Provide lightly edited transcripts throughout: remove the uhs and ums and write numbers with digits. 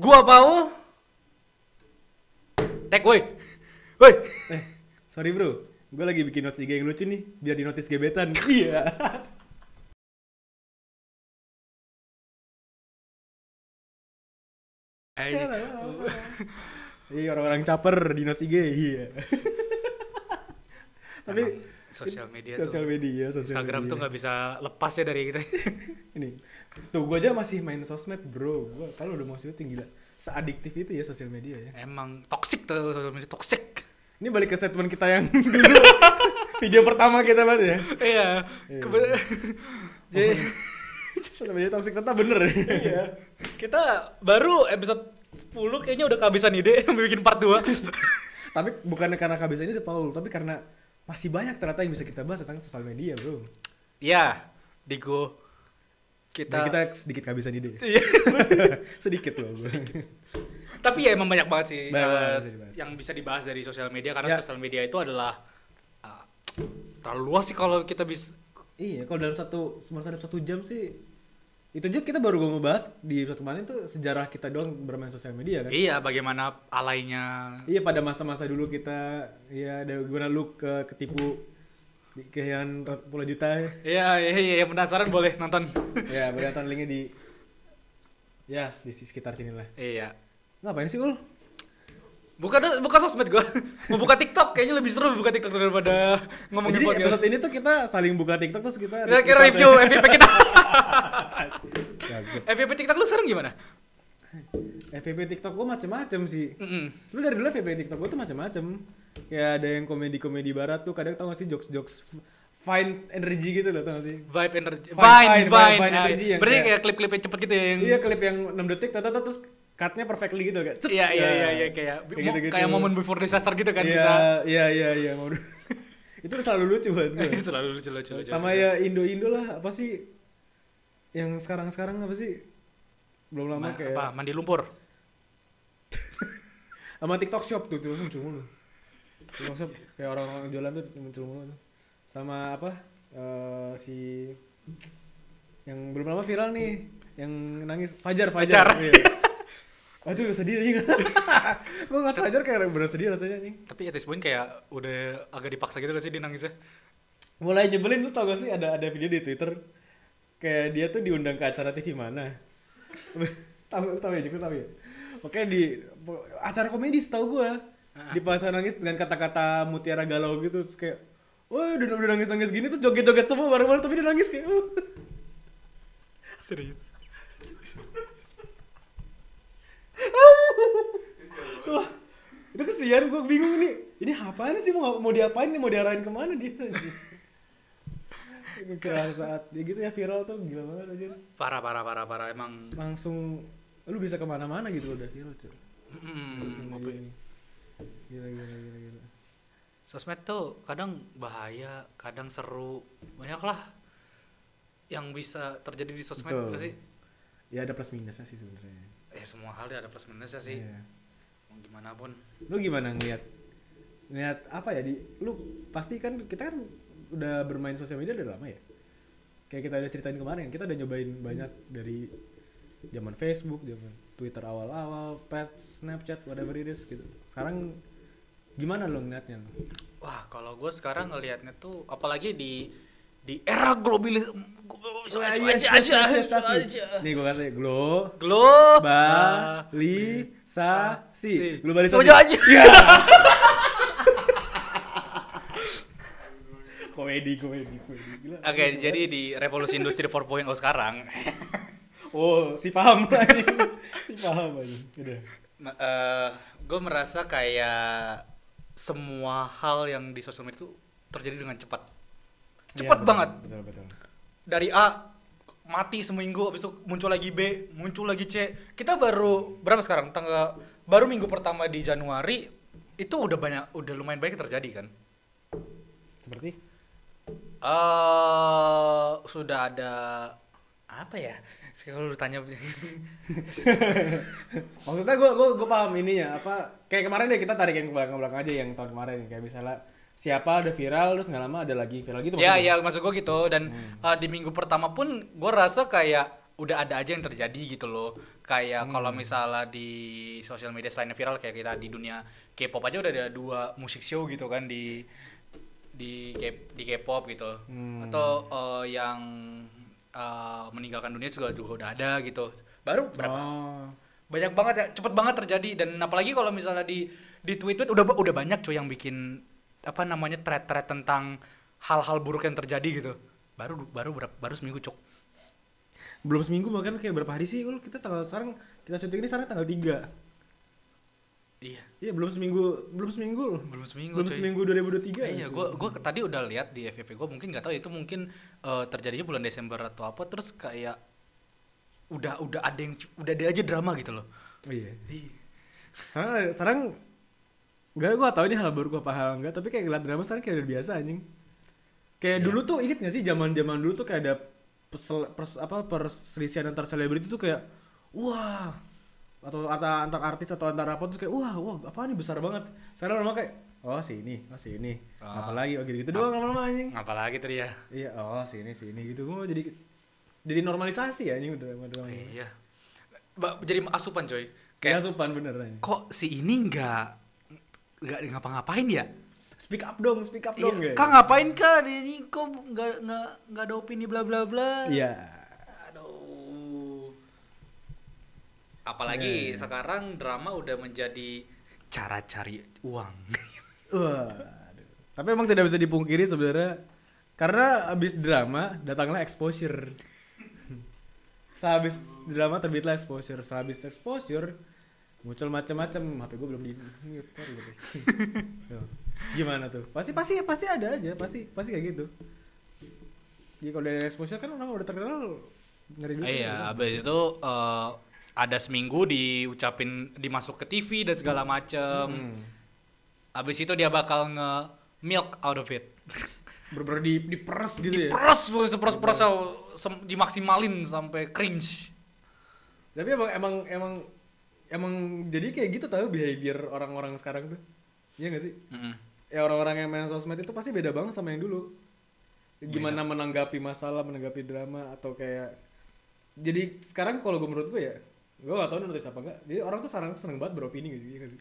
Gua mau tag woi. Woi. Sorry bro, gue lagi bikin notes IG yang lucu nih, biar di notis gebetan. Iya. Iya orang-orang caper di notes IG, iya. Tapi Sosial media sosial tuh. media, Instagram tuh nggak bisa lepas ya dari kita. Ini, tuh gue aja masih main sosmed bro. Gue kalau udah mau syuting gila, seadiktif itu ya sosial media ya. Emang toxic tuh sosial media, toxic. Ini balik ke statement kita yang dulu, video pertama kita banget ya. Iya. Iya. Jadi Sosial media toxic tetap bener ya. iya. Kita baru episode 10 kayaknya udah kehabisan ide bikin part 2. Tapi bukan karena kehabisan ini Paul, tapi karena masih banyak ternyata yang bisa kita bahas tentang sosial media bro. Iya, Digo. Dan kita sedikit kehabisan ide. Iya. Sedikit loh bro. Tapi ya emang banyak banget sih Banyak banget bisa dibahas. yang bisa dibahas dari sosial media karena Ya. sosial media itu adalah terlalu luas sih kalau kita bisa. Iya, kalau dalam dalam 1 jam sih itu aja kita baru ngebahas di episode kemarin tuh sejarah kita doang bermain sosial media kan. Iya, bagaimana alainya. Iya, pada masa-masa dulu kita ya ada gimana lu ketipu kehilangan puluhan juta ya. Iya, penasaran boleh nonton. Ya, boleh nonton linknya di sekitar sini lah. Iya. Ngapain sih Ul? Buka sosmed gua. Mau buka TikTok kayaknya lebih seru buka TikTok daripada ngomongin Jadi podcast. episode ini tuh kita saling buka TikTok terus kita Kira-kira review FYP kita. Bagus. FYP TikTok lu sekarang gimana? FYP TikTok gue macem-macem sih. Mm-mm. Sebenernya dari dulu FYP TikTok gue tuh macem-macem. Kayak ada yang komedi-komedi barat tuh kadang tau gak sih jokes-jokes fine energy gitu loh, tau gak sih? Vibe energy. Fine Vine energy yang berarti kayak- kayak klip-klipnya cepet gitu ya yang. Iya, klip yang 6 detik terus cut-nya perfectly gitu kayak cet. Iya Ya. kayak gitu-gitu. kayak momen before disaster gitu kan Iya, bisa. iya mau itu selalu lucu buat gue. Selalu lucu. Sama ya Indo lah, apa sih yang sekarang apa sih? Belum lama kayak apa mandi lumpur. sama TikTok Shop tuh muncul mulu. TikTok Shop kayak orang-orang jualan tuh muncul mulu tuh. Sama apa? Si yang belum lama viral nih, yang nangis Fajar. Iya. Aduh sedih anjing. Gue ngeliat Fajar kayak bener sedih rasanya anjing. Tapi at this point kayak udah agak dipaksa gitu gak sih dia nangisnya? Mulai nyebelin tuh, tau gak sih ada video di Twitter kayak dia tuh diundang ke acara TV mana. tahu ya. Oke di acara komedi setahu gue. Dipaksa nangis dengan kata-kata mutiara galau gitu terus kayak wah udah nangis gini tuh joget-joget semua bareng-bareng tapi dia nangis kayak Serius. wah itu kesian, gue bingung nih ini apaan sih, mau diapain nih, mau diarahin kemana dia. Viral saat ya gitu ya, viral tuh gila banget aja. Parah emang. Langsung lu bisa kemana-mana gitu udah viral cuy. Sosial media ini. Gila. Sosmed tuh kadang bahaya, kadang seru, banyak lah yang bisa terjadi di sosmed nggak sih? Ya ada plus minusnya sih sebenarnya. Semua hal ada plus minusnya sih. Iya. Mau gimana pun. Lu gimana ngeliat apa ya lu pasti kan kita kan udah bermain sosial media udah lama ya. Kayak kita udah ceritain kemarin, kita udah nyobain banyak dari zaman Facebook, zaman Twitter awal-awal, Pets, Snapchat, whatever it is gitu. Sekarang gimana lo ngeliatnya? Wah, kalau gue sekarang ngelihatnya tuh apalagi di era globalisasi. Nih gue kasih globalisasi. Iya. Komedi. Gila. Oke, jadi di revolusi industri 4.0 sekarang. Oh, si paham aja. Udah. Gue merasa kayak semua hal yang di sosial media itu terjadi dengan cepat. Cepat banget. Betul. Dari A mati seminggu, habis itu muncul lagi B, muncul lagi C. Kita baru berapa sekarang? Baru minggu pertama di Januari itu udah lumayan banyak terjadi kan? Seperti? Sudah ada apa ya? Kalau lu tanya maksudnya gue paham ininya apa kayak kemarin deh kita tarikin ke belakang aja yang tahun kemarin kayak misalnya siapa ada viral terus nggak lama ada lagi viral gitu maksudnya. Ya maksud gue gitu dan di minggu pertama pun gue rasa kayak udah ada aja yang terjadi gitu loh. Kayak kalau misalnya di sosial media selain viral kayak kita di dunia K-pop aja udah ada 2 musik show gitu kan di K-pop gitu. Atau yang meninggalkan dunia juga udah ada gitu. Baru berapa? Banyak banget ya, cepet banget terjadi. Dan apalagi kalau misalnya di tweet udah banyak cuy yang bikin apa namanya thread tentang hal-hal buruk yang terjadi gitu. Baru seminggu cuk. Belum seminggu bahkan kayak berapa hari sih? Kita sekarang kita syuting ini sekarang tanggal 3. Iya. Iya, belum seminggu. Belum seminggu 2023. Iya, gua tadi udah lihat di FYP gua, mungkin nggak tahu itu mungkin terjadinya bulan Desember atau apa, terus kayak udah ada aja drama gitu loh. Iya. Sekarang enggak, gua tahu ini hal baru apa hal enggak, tapi kayak ngeliat drama sekarang kayak udah biasa anjing. Kayak dulu tuh inget gak sih zaman dulu tuh kayak ada perselisihan antar selebriti tuh kayak wah, atau antar artis atau antar apa tuh kayak wah apa nih besar banget. Sekarang lama kayak si ini apalagi gitu doang lama-lama anjing. Apalagi tuh dia. Iya, sini gitu. Gua jadi normalisasi ya anjing drama. Iya. Jadi asupan coy. Kayak asupan bener anjing. Kok si ini nggak ngapa-ngapain ya? Speak up dong Iya. Kak ngapain kak? Ini kok nggak ada opini bla bla bla. Iya. Aduh. Apalagi sekarang drama udah menjadi cara cari uang. Waduh. Tapi emang tidak bisa dipungkiri sebenarnya, karena abis drama datanglah exposure. Sehabis drama terbitlah exposure. Sehabis exposure muncul macam-macam. HP gue belum di mute, sorry guys. Gimana tuh? Pasti ada aja, pasti kayak gitu. Jadi kalau dari exposure kan orang udah terkenal ngeri juga. Iya, abis itu ada seminggu dimasuk ke TV dan segala macem. Abis itu dia bakal milk out of it. Bener-bener diperes gitu ya. Diperes dimaksimalin sampai cringe. Tapi emang jadi kayak gitu tahu behavior orang-orang sekarang tuh. Iya gak sih? Ya orang-orang yang main sosmed itu pasti beda banget sama yang dulu. Gimana menanggapi masalah, menanggapi drama atau kayak. Jadi sekarang kalau menurut gue ya, gue gak tau notice apa enggak. Jadi orang tuh sekarang seneng banget beropini gitu, gak sih?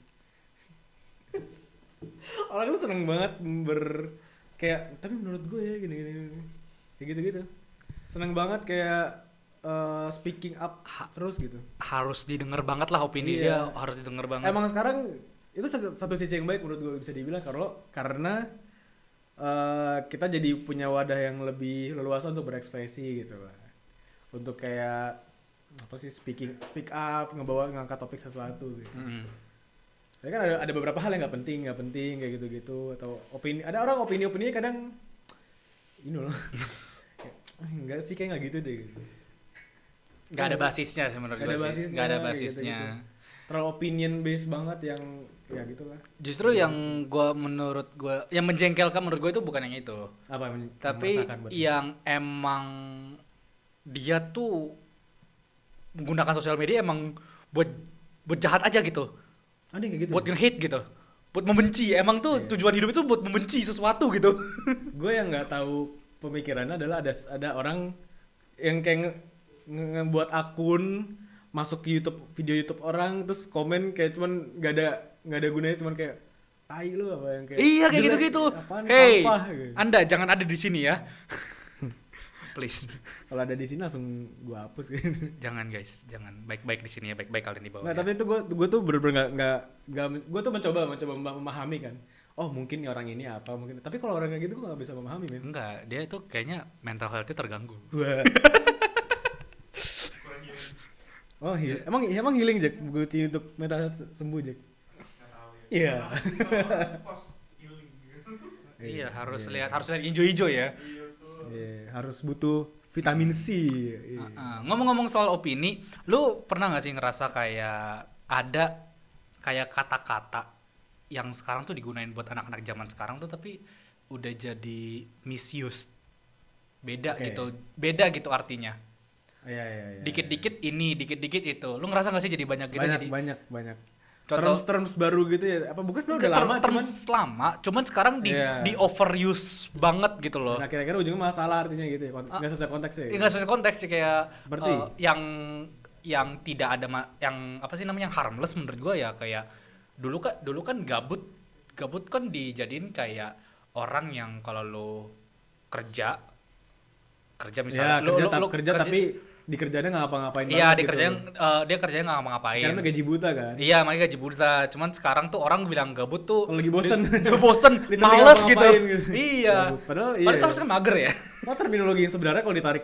Orang tuh seneng banget kayak, tapi menurut gue ya gini. Kayak gitu-gitu. Seneng banget kayak speaking up terus gitu. Harus didengar banget lah opini dia, harus didengar banget. Emang sekarang itu satu sisi yang baik menurut gue bisa dibilang karena kita jadi punya wadah yang lebih leluasa untuk berekspresi gitu lah. Untuk kayak apa sih speak up, ngangkat topik sesuatu gitu. Ya kan ada beberapa hal yang nggak penting kayak gitu atau ada orang opini kadang ini loh. Enggak sih, kayak nggak gitu deh gitu. Gak ada basisnya sih menurut gue sih. Gak ada basisnya. Gitu. Terlalu opinion based banget yang ya gitulah. Justru yang menurut gue yang menjengkelkan menurut gue itu bukan yang itu. Apa tapi yang emang dia tuh menggunakan sosial media emang buat jahat aja gitu. Ada yang kayak gitu. Buat nge-hate gitu. Buat membenci. Emang tuh tujuan hidup itu buat membenci sesuatu gitu. Gue yang nggak tahu pemikirannya adalah ada orang yang kayak ngebuat akun masuk ke video YouTube orang terus komen kayak cuman nggak ada gunanya, cuman kayak tai lu apa yang kayak iya kayak gitu-gitu. Hey, sampah, gitu. Anda jangan ada di sini ya. Please. Kalau ada di sini langsung gua hapus gitu. Jangan guys, jangan. Baik-baik di sini ya, baik-baik kalian di bawah. Nah, ya. tapi itu gua tuh bener-bener nggak gua tuh mencoba memahami kan. Oh, mungkin orang ini apa mungkin. Tapi kalau orang kayak gitu gua nggak bisa memahami, men. Enggak, dia itu kayaknya mental health-nya terganggu. Oh, emang healing Jack, Gucci untuk mental sembuh Jack. Iya. Iya, harus lihat hijau-hijau ya. Iya, harus butuh vitamin C. Ngomong-ngomong soal opini, lu pernah nggak sih ngerasa kayak ada kayak kata-kata yang sekarang tuh digunain buat anak-anak zaman sekarang tuh tapi udah jadi misused. Beda gitu artinya. Iya. Dikit-dikit ini, dikit-dikit itu. Lu ngerasa nggak sih jadi banyak gitu? Banyak. Contoh terms baru gitu ya. Apa bukan sebenarnya udah lama cuman sekarang di overuse banget gitu loh. Nah, kira-kira ujungnya malah salah artinya gitu ya. Enggak sesuai konteks ya. Enggak sesuai konteks sih, kayak seperti yang tidak ada yang apa sih namanya, yang harmless menurut gua ya, kayak dulu kan gabut kan dijadiin kayak orang yang kalau lo kerja misalnya kerja tapi di kerjanya nggak ngapa-ngapain iya, banget gitu. Dia kerjanya nggak ngapa-ngapain. Karena gaji buta kan. Iya, makanya gaji buta. Cuman sekarang tuh orang bilang gabut tuh kalau lagi bosen. Males gitu. Iya. Gabut. Padahal itu harusnya kan mager ya. Nah, terminologi yang sebenarnya kalau ditarik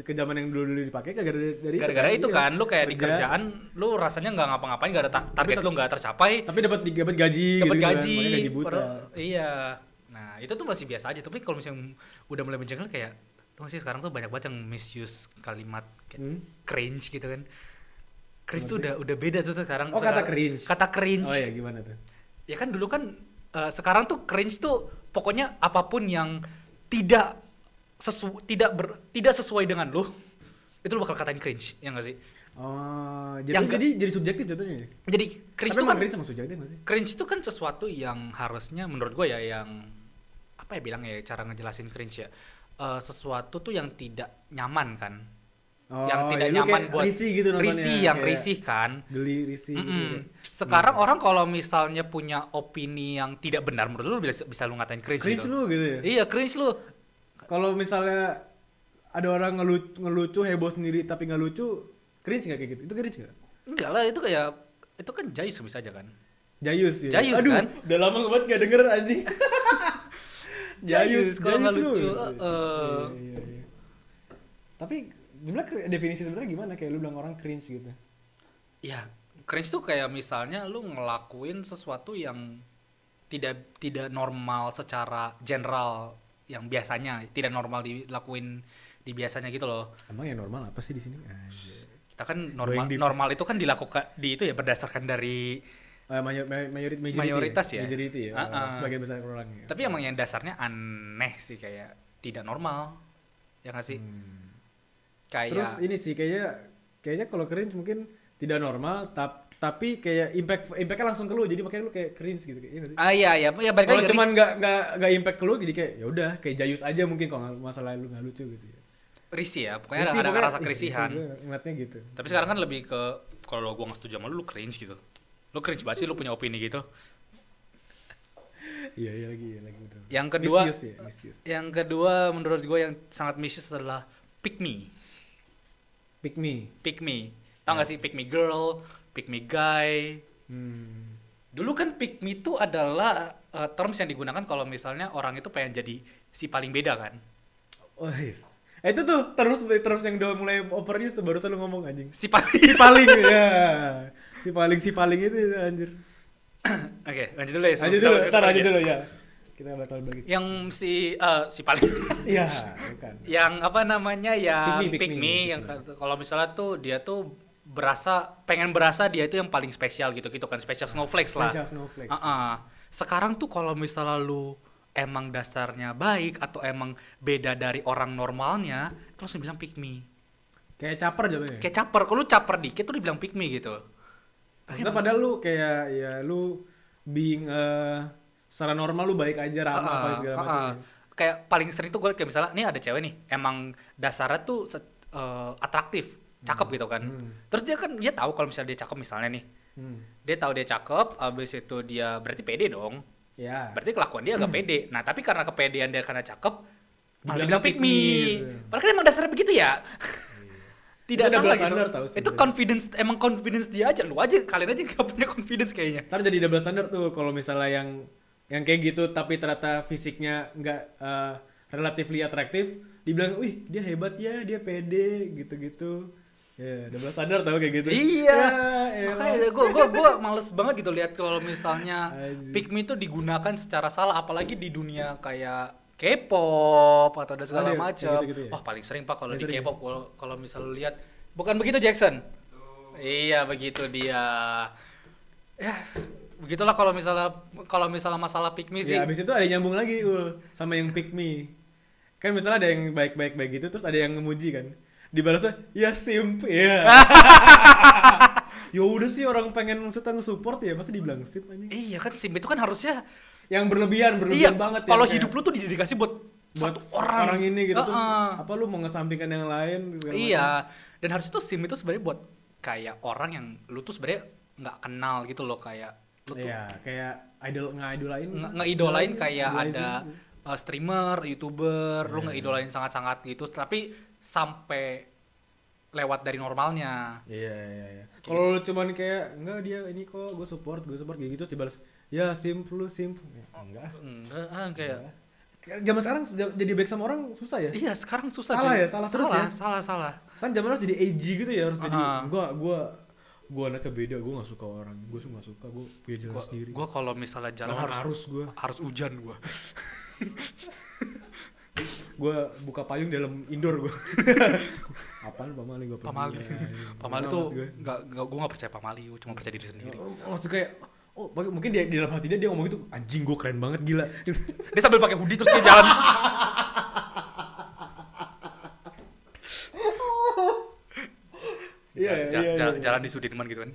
ke zaman yang dulu dipakai gara-gara itu kan lu kayak di kerjaan lu rasanya nggak ngapa-ngapain, nggak ada target lu nggak tercapai. Tapi dapat gaji. Dapat gitu gaji. Kan, gaji buta. Iya. Nah, itu tuh masih biasa aja. Tapi kalau misalnya udah mulai menjengkel kayak masih sekarang tuh banyak banget yang misuse kalimat kayak cringe gitu kan. Cringe tuh udah beda tuh sekarang. Kata cringe. Kata cringe. Oh ya, gimana tuh? Ya kan dulu kan sekarang tuh cringe tuh pokoknya apapun yang tidak sesuai dengan lu, itu lu bakal katain cringe, ya enggak sih? Oh, jadi subjektif jatuhnya. Jadi cringe itu kan cringe sama subjektif enggak sih? Cringe itu kan sesuatu yang harusnya menurut gue ya, yang apa ya bilangnya, cara ngejelasin cringe ya. Sesuatu tuh yang tidak nyaman kan. Yang tidak nyaman buat risih gitu nontonnya. Risih kan. Geli, risih gitu. Sekarang orang kalau misalnya punya opini yang tidak benar, menurut lu bisa lu ngatain cringe gitu. Cringe lu gitu ya? Iya, cringe lu. Kalau misalnya ada orang ngelucu heboh sendiri tapi nggak lucu, cringe nggak kayak gitu? Itu cringe nggak? Enggak lah, itu kan jayus bisa aja kan. Jayus ya? Jayus aduh, kan? Udah lama banget gak denger anjing. Jayus kalau nggak lucu. Iya. Tapi sebenarnya definisi sebenarnya gimana? Kayak lu bilang orang cringe gitu. Ya, cringe tuh kayak misalnya lu ngelakuin sesuatu yang tidak normal secara general, yang biasanya tidak normal dilakuin di biasanya gitu loh. Emang yang normal apa sih di sini? Kita kan normal itu kan dilakukan itu ya berdasarkan dari mayoritas ya. Majority ya. Sebagian besar orang ya. Tapi emang yang dasarnya aneh sih, kayak tidak normal. Ya nggak sih? Kayak terus ini sih kayaknya kalau cringe mungkin tidak normal tapi kayak impactnya langsung ke lu, jadi makanya lu kayak cringe gitu kayak. Iya balik lagi. Kalau cuman nggak impact ke lu, jadi kayak ya udah kayak jayus aja mungkin kalau masalah lu nggak lucu gitu ya. Risih ya, pokoknya ada rasa kerisihan. Ngeliatnya gitu. Tapi sekarang kan lebih ke kalau gua nggak setuju sama lu cringe gitu. Lu cringe banget sih, lu punya opini gitu. Iya lagi betul. Yang kedua menurut gue yang sangat misuse adalah pick me. Tahu nggak sih pick me girl, pick me guy? Dulu kan pick me itu adalah terms yang digunakan kalau misalnya orang itu pengen jadi si paling beda kan. Oh yes. Itu tuh terus yang udah mulai overuse tuh, barusan lu ngomong anjing. Si paling ya. Si paling itu anjir. Oke, lanjut dulu ya. Lanjut dulu ya. Kita bakal bagi. Yang si paling. Iya, bukan. Yang apa namanya, yang pick me yang kalau misalnya tuh dia tuh pengen berasa dia itu yang paling spesial gitu kan, special snowflakes lah. Special snowflakes. Sekarang tuh kalau misalnya lu emang dasarnya baik atau emang beda dari orang normalnya, itu langsung bilang pick me. Kayak caper jatuhnya. Kayak caper, kalau lu caper dikit tuh dibilang pick me gitu. Maksudnya padahal lu kayak ya lu being secara normal lu baik aja, ramah apa segala macam. Kayak paling sering tuh gue kayak misalnya nih ada cewek nih emang dasarnya tuh atraktif, cakep gitu kan. Terus dia tahu kalau misalnya dia cakep misalnya nih. Dia tahu dia cakep, abis itu dia berarti pede dong. Ya. Berarti kelakuan dia agak pede. Nah, tapi karena kepedean dia karena cakep, malah dibilang pick me. Gitu. Padahal kan emang dasarnya begitu ya. Tidak salah gitu. Itu confidence dia aja. Lu aja, kalian aja gak punya confidence kayaknya. Ntar jadi double standard tuh kalau misalnya yang kayak gitu tapi ternyata fisiknya nggak relatively atraktif, dibilang, wih dia hebat ya, dia pede gitu-gitu. Ya, double standard tau kayak gitu. Iya. Makanya gue males banget gitu lihat kalau misalnya pick me itu digunakan secara salah, apalagi di dunia kayak K-pop atau ada segala macam. Gitu ya? Wah, paling sering Pak kalau di K-pop kalau misalnya lu lihat, bukan begitu Jackson? Iya, begitu dia. Ya, begitulah kalau misalnya masalah pick me sih. Ya, abis itu ada yang nyambung lagi sama yang pick me. Kan misalnya ada yang baik-baik gitu, terus ada yang ngemuji kan. Dibalasnya, ya simp, ya. Ya udah sih orang pengen maksudnya nge-support ya pasti dibilang simp anjing. Iya kan simp itu kan harusnya Yang berlebihan iya, banget ya. kalau kayak hidup lu tuh didedikasi buat buat satu orang. ini gitu terus Heeh. apa lu mau ngesampingkan yang lain segala Iya, dan harusnya tuh simp itu sebenarnya buat kayak orang yang lu tuh sebenarnya nggak kenal gitu loh, kayak lu tuh Iya, kayak ngidolain ngeidolain kayak idolizing. ada streamer, youtuber, lu ngeidolain sangat-sangat gitu, tapi sampai lewat dari normalnya. Iya. Kalau lu cuman kayak enggak dia ini kok gue support kayak gitu terus dibalas ya simp lu simp. Enggak. Enggak, kayak Kayak zaman sekarang jadi baik sama orang susah ya. iya sekarang susah. Salah jadi. ya, salah terus ya? Salah. Kan zaman harus jadi edgy gitu ya, harus jadi Ah. gua anaknya beda, gua nggak suka orang, gua nggak suka, gua punya jalan sendiri. Gua kalau misalnya jalan Lawan harus arus gua. harus hujan gua. Gua buka payung dalam indoor gua. Apaan pamali gua Pamali. Pamali tuh gua enggak percaya pamali, gua cuma percaya diri sendiri. Maksud kayak mungkin dia di dalam hati dia ngomong gitu anjing gua keren banget gila. Dia sambil pakai hoodie terus dia jalan. Jalan di Sudirman gitu kan.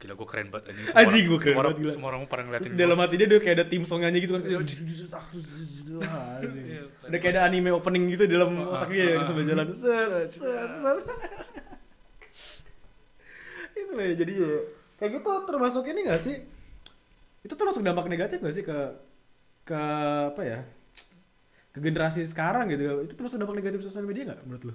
Gila gue keren banget anjing. Anjing gue keren banget gila. Semua orang pada ngeliatin. Terus dalam hati dia kayak ada tim songnya gitu kan. Iya. Udah kayak ada anime opening gitu di dalam otak dia yang sambil jalan. Set. Itu lah ya, jadi ya kayak gitu termasuk ini gak sih? Itu termasuk dampak negatif gak sih ke apa ya? Ke generasi sekarang gitu. Itu termasuk dampak negatif sosial media gak menurut lu?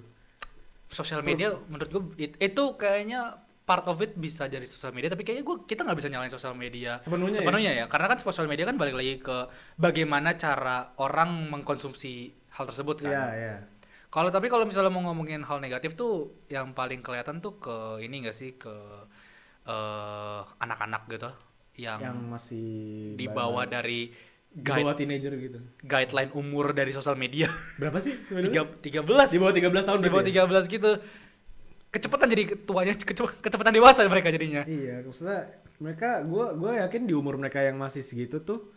Sosial media menurut gue itu kayaknya part of it bisa dari sosial media, tapi kayaknya kita nggak bisa nyalain sosial media sepenuhnya ya, karena kan sosial media kan balik lagi ke bagaimana cara orang mengkonsumsi hal tersebut kan. Iya. Kalau misalnya mau ngomongin hal negatif tuh yang paling kelihatan tuh ke ini nggak sih, ke anak-anak gitu yang masih di bawah dari di bawah teenager gitu. guideline umur dari sosial media. Berapa sih sebenarnya? 13. Di bawah 13 tahun Di bawah berarti 13 gitu. Kecepatan jadi tuanya, kecepatan dewasa mereka jadinya. Iya, maksudnya mereka gue yakin di umur mereka yang masih segitu tuh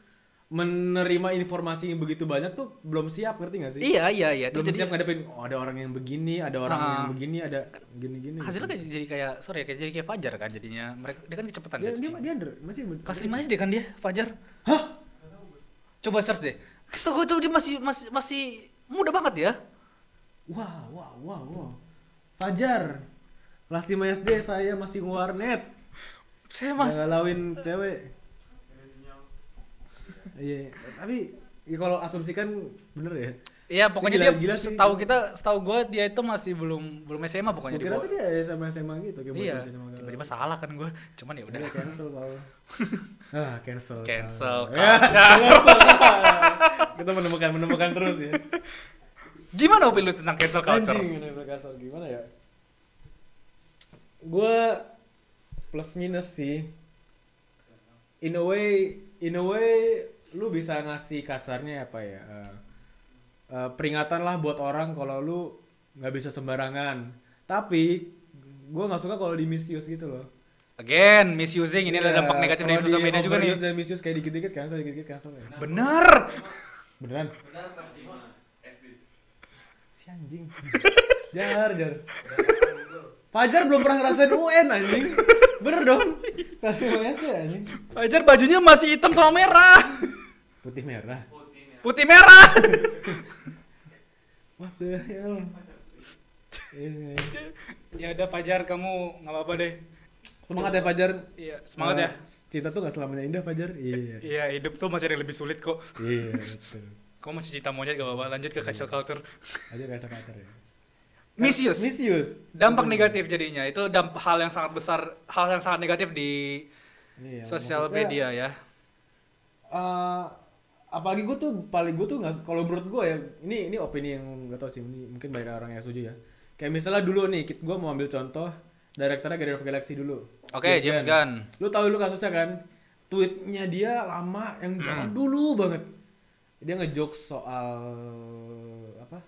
menerima informasi yang begitu banyak tuh belum siap, ngerti gak sih? Iya. Belum siap ngadepin ada orang yang begini, ada orang yang begini, ada gini-gini. Hasilnya kan jadi kayak jadi kayak Fajar kan jadinya. Mereka dia kan kecepatan Dia under masih kelas 5 SD kan dia, Fajar. Hah? Coba search deh. So, tuh dia masih muda banget ya. Wow. Fajar. Kelas 5 SD saya masih warnet. Saya Galauin cewek. Iya, tapi ya kalau asumsikan bener ya. Iya, pokoknya gila dia sih. setahu gue dia itu masih belum SMA pokoknya. Gue kira tuh dia SMA gitu kayak iya, bocah SMA. tiba-tiba salah kan gue. Cuman ya udah. Udah cancel Paul. Cancel. Cancel Ya, culture. kita menemukan terus ya. Gimana opini lu tentang cancel culture? Anjing, cancel culture gimana ya? Gue plus minus sih. In a way lu bisa ngasih kasarnya apa ya? Peringatan lah buat orang kalau lu nggak bisa sembarangan. Tapi gue nggak suka kalau di misuse gitu loh. Again, misusing ini adalah dampak negatif dari sosial media juga nih. Dan misuse kayak dikit-dikit cancel. Ya. Bener. Beneran? Si anjing. Jar. Fajar belum pernah ngerasain UN anjing. Bener dong. Kasih SD anjing. Fajar bajunya masih hitam sama merah. Putih merah. What the hell? Ya udah Fajar, kamu nggak apa-apa deh. Semangat ya Fajar. Iya, semangat ya. Cinta tuh gak selamanya indah Fajar. Iya. Iya, hidup tuh masih ada yang lebih sulit kok. Iya betul. Kamu masih cinta monyet gak apa-apa, lanjut ke cancel culture. Aja kayak kacar ya. Misuse. Dampak negatif jadinya. Itu hal yang sangat besar, hal yang sangat negatif di sosial media ya. Apalagi gue tuh nggak, kalau menurut gue ya, ini opini yang gak tau sih, ini mungkin banyak orang yang setuju ya. Kayak misalnya dulu nih, gue mau ambil contoh direkturnya Guardians of Galaxy dulu. Oke, James Gunn. Lu tahu dulu kasusnya kan? Tweetnya dia lama yang zaman dulu banget. Dia ngejokes soal apa?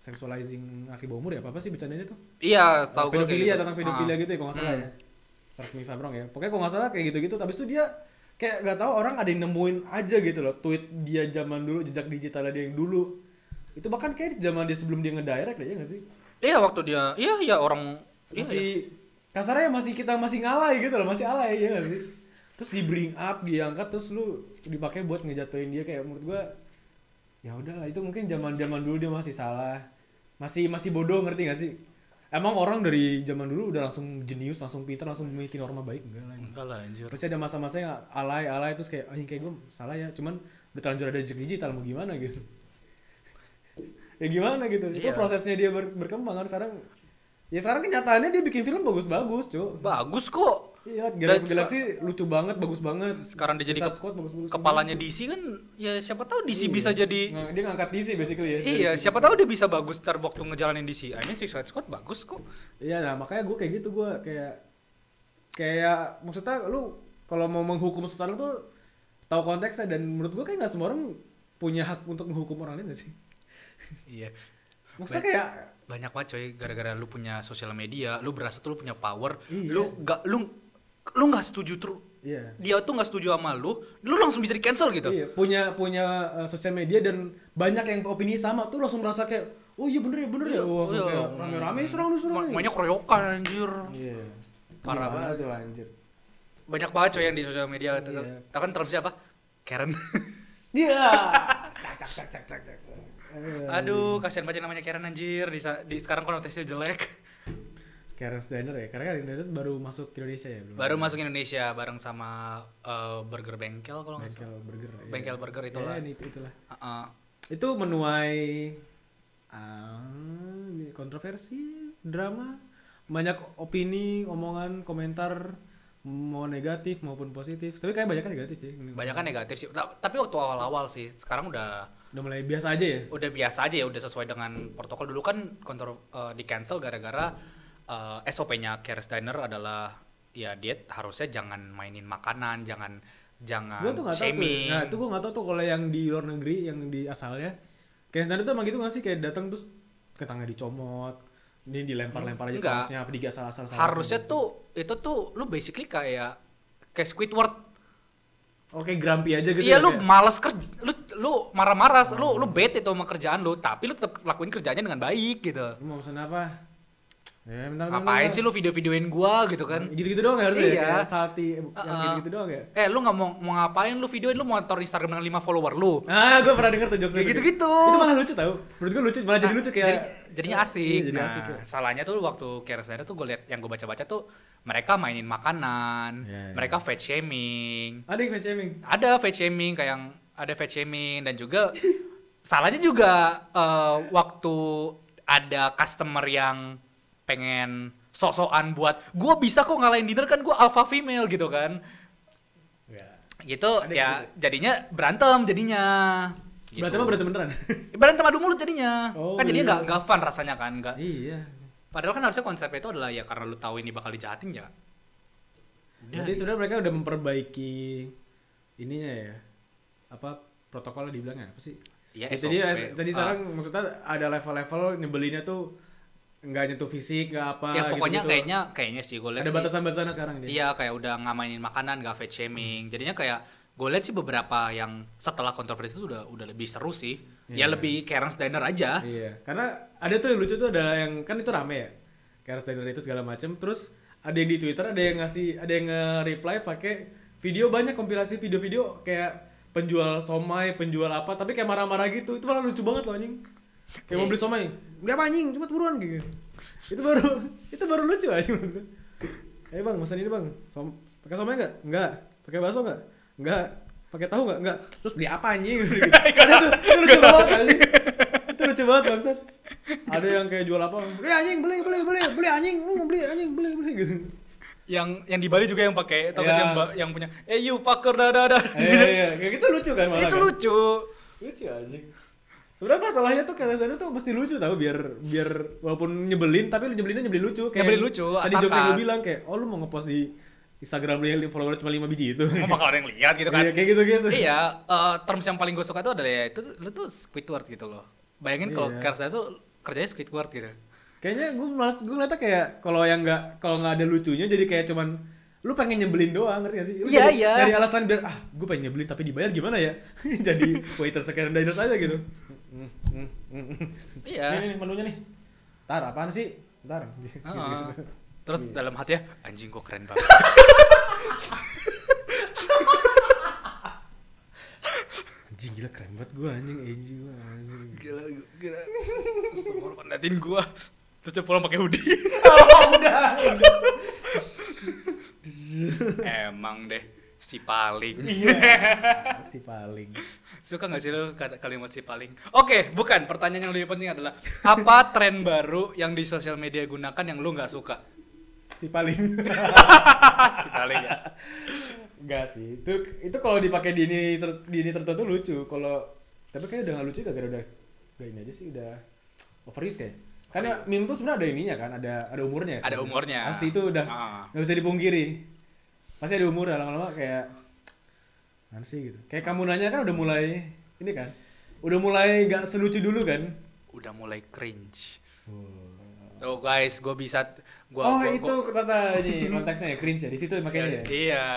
Sexualizing laki bawah umur ya? Apa sih bercandanya tuh? Iya, tahu gue pedofilia, gitu. tentang pedofilia gitu ya kalau nggak salah ya. Correct me if I'm wrong ya. Pokoknya kalau nggak salah kayak gitu-gitu. Habis itu dia kayak nggak tahu orang ada yang nemuin aja gitu loh tweet dia zaman dulu, jejak digitalnya dia yang dulu. Itu bahkan kayak zaman dia sebelum dia ngedirect aja nggak sih? Iya, waktu dia, iya orang masih kasarnya kita masih ngalai gitu loh, masih alay ya nggak sih? Terus di bring up, diangkat, terus lu dipakai buat ngejatuhin dia, kayak menurut gua ya udahlah, itu mungkin zaman dulu dia masih salah, masih bodoh, ngerti gak sih? Emang orang dari zaman dulu udah langsung jenius, langsung pintar, langsung memiliki norma baik? Enggak lah anjir. Pasti ada masa-masa yang alay terus kayak kayak gue salah ya, cuman udah terlanjur ada jejak digital, mau gimana gitu. Ya gimana gitu. Itu prosesnya dia berkembang kan sekarang. Ya sekarang kenyataannya dia bikin film bagus-bagus, cuy. Bagus kok. Iya, Galaxy lucu banget, bagus banget. Sekarang dia jadi Squad bagus. Kepalanya DC kan, ya siapa tahu DC bisa jadi. Dia ngangkat DC basically ya. Iya, siapa tahu dia bisa bagus ntar waktu ngejalanin DC. Ini Suicide Squad bagus kok. Iya, nah makanya gue kayak gitu, gue kayak maksudnya lu kalau mau menghukum seseorang tuh tahu konteksnya, dan menurut gue kayak nggak semua orang punya hak untuk menghukum orang lain, nggak sih? Iya. Maksudnya kayak banyak banget coy, gara-gara lu punya sosial media, lu berasa tuh lu punya power, iya. lu nggak setuju terus. Iya. Dia tuh nggak setuju sama lu langsung bisa di cancel gitu. Iya, punya sosial media dan banyak yang opini sama tuh langsung merasa kayak, oh iya bener ya, langsung kayak rame-rame serang. Banyak keroyokan anjir. Iya. Parah banget tuh anjir. Banyak banget coy yang di sosial media. Iya. Tahu kan term siapa? Karen. Iya. Cak. Aduh, kasihan banget namanya Karen anjir. Di sekarang konotasinya jelek. Karen Steiner ya, karena Karen Steiner baru masuk ke Indonesia ya? Baru masuk Indonesia bareng sama Burger Bengkel kalau nggak salah. Bengkel Burger itulah. Itulah. Itu menuai kontroversi, drama, banyak opini, omongan, komentar, mau negatif maupun positif. Tapi kayak banyak kan negatif ya. Banyak kan negatif sih. Tapi waktu awal-awal sih. Sekarang udah mulai biasa aja ya. Udah biasa aja ya, udah sesuai dengan protokol. Dulu kan di cancel gara-gara SOP-nya Karen Steiner adalah ya diet harusnya jangan mainin makanan, jangan gua tuh nggak tahu tuh. Nah itu gue nggak tahu tuh kalau yang di luar negeri, yang di asalnya Karen Steiner tuh emang gitu nggak sih, kayak datang terus ke tangan dicomot, ini dilempar-lempar aja sausnya, apa digasal-asal. Harusnya tuh itu tuh lu basically kayak Squidward. Oke, grumpy aja gitu. Iya, ya, lu males kerja, lu marah-marah, lu bete itu sama kerjaan lu, tapi lu tetap lakuin kerjanya dengan baik gitu. Lu mau pesen apa? Ya, ngapain sih lu video-videoin gua gitu kan? Gitu-gitu doang ya harusnya. Iya. Ya, kayak salty, yang gitu-gitu doang ya. Lu nggak mau ngapain lu videoin, lu mau motor Instagram dengan 5 follower lu. Gue pernah denger tuh jokes gitu-gitu. Itu malah lucu tau. Menurut gue lucu, malah jadi lucu kayak jadinya asik. Iya, jadi nah, asik ya. Salahnya tuh waktu Karen Steiner tuh gue liat, yang gue baca-baca tuh mereka mainin makanan, mereka fat shaming. Ada yang fat shaming? Ada fat shaming, dan juga salahnya juga waktu ada customer yang pengen sok-sokan buat gue bisa kok ngalahin dinner, kan gue alpha female gitu kan. Gitu ya gitu. Jadinya berantem jadinya. Gitu. Berantem beneran? Berantem adu mulut jadinya. Kan jadinya iya. nggak fun rasanya kan, nggak. Iya. Padahal kan harusnya konsepnya itu adalah ya karena lu tahu ini bakal dijahatin ya. Jadi sebenarnya mereka udah memperbaiki ininya ya. Apa protokolnya dibilangnya apa sih? Ya, jadi sekarang maksudnya ada level-level nyebelinnya tuh nggak nyentuh fisik, nggak apa ya pokoknya gitu. kayaknya sih gue lihat ada batasan-batasannya sekarang ini. Iya, kayak udah nggak mainin makanan, nggak fat shaming. Jadinya kayak gue lihat sih beberapa yang setelah kontroversi itu udah lebih seru sih. Ya lebih Karen Steiner aja. Iya, karena ada tuh lucu tuh, ada yang kan itu rame ya, Karen Steiner itu segala macem. Terus ada yang di Twitter, ada yang nge-reply pakai video, banyak kompilasi video-video kayak penjual somai, penjual apa, tapi kayak marah-marah gitu. Itu malah lucu banget loh anjing. Kayak mau beli somai, beli apa anjing, cepet buruan gitu. Itu baru lucu aja menurut gue. Bang, pesan ini bang, pakai somai nggak? Nggak. Pakai bakso nggak? Nggak. Pakai tahu nggak? Nggak. Terus beli apa anjing? Gitu. Itu lucu banget anjing. Itu lucu banget bangsat. Ada yang kayak jual apa? Beli anjing, beli anjing, beli anjing, beli gitu. Yang di Bali juga yang pakai, tau gak sih yang punya you fucker dah. Iya, kayak gitu lucu kan malah. Itu kan? lucu anjing. Sebenarnya masalahnya tuh Karen Steiner tuh mesti lucu tau, biar walaupun nyebelin tapi lu nyebelinnya lucu. Kayak nyebelin lucu. Tadi jokes yang lu bilang kayak, lu mau ngepost di Instagram lu yang follower cuma 5 biji itu. Mau bakal ada yang lihat gitu kan. Iya, kayak gitu. Iya, terms yang paling gue suka itu adalah ya itu lu tuh Squidward gitu loh. Bayangin kalau Karen Steiner tuh kerjanya Squidward gitu. Kayaknya gue ngeliatnya kayak kalau nggak ada lucunya, jadi kayak cuman lu pengen nyebelin doang, ngerti gak sih? Iya. Dari alasan biar gue pengen nyebelin tapi dibayar gimana ya? Jadi waiter Karen Steiner aja gitu. Iya. Ini menunya nih. Tar, apaan sih? ntar. Terus dalam hati ya, anjing gua keren banget. Anjing gila keren banget gua anjing gua anjing. Gila. Semua orang liatin gua. Terus dia pulang pakai hoodie. Udah. Emang deh si paling. Iya. Si paling. Suka nggak sih lo kalimat si paling? Oke, bukan. Pertanyaan yang lebih penting adalah apa tren baru yang di sosial media gunakan yang lo nggak suka? Si paling. Si paling ya. Enggak sih. Itu kalau dipakai di ini tertentu lucu. Kalau tapi kayak udah nggak lucu gara-gara udah gak ini aja sih udah overuse kayak. Karena meme tuh sebenarnya ada ininya kan, ada umurnya. Ada umurnya. Pasti itu udah nggak bisa dipungkiri. Pasti ada umur lama-lama kayak mana sih gitu. Kayak kamu nanya kan udah mulai ini kan. Udah mulai gak selucu dulu kan. Udah mulai cringe. Tuh guys, gue bisa itu kata ini konteksnya ya cringe ya. Di situ makanya ya. Iya.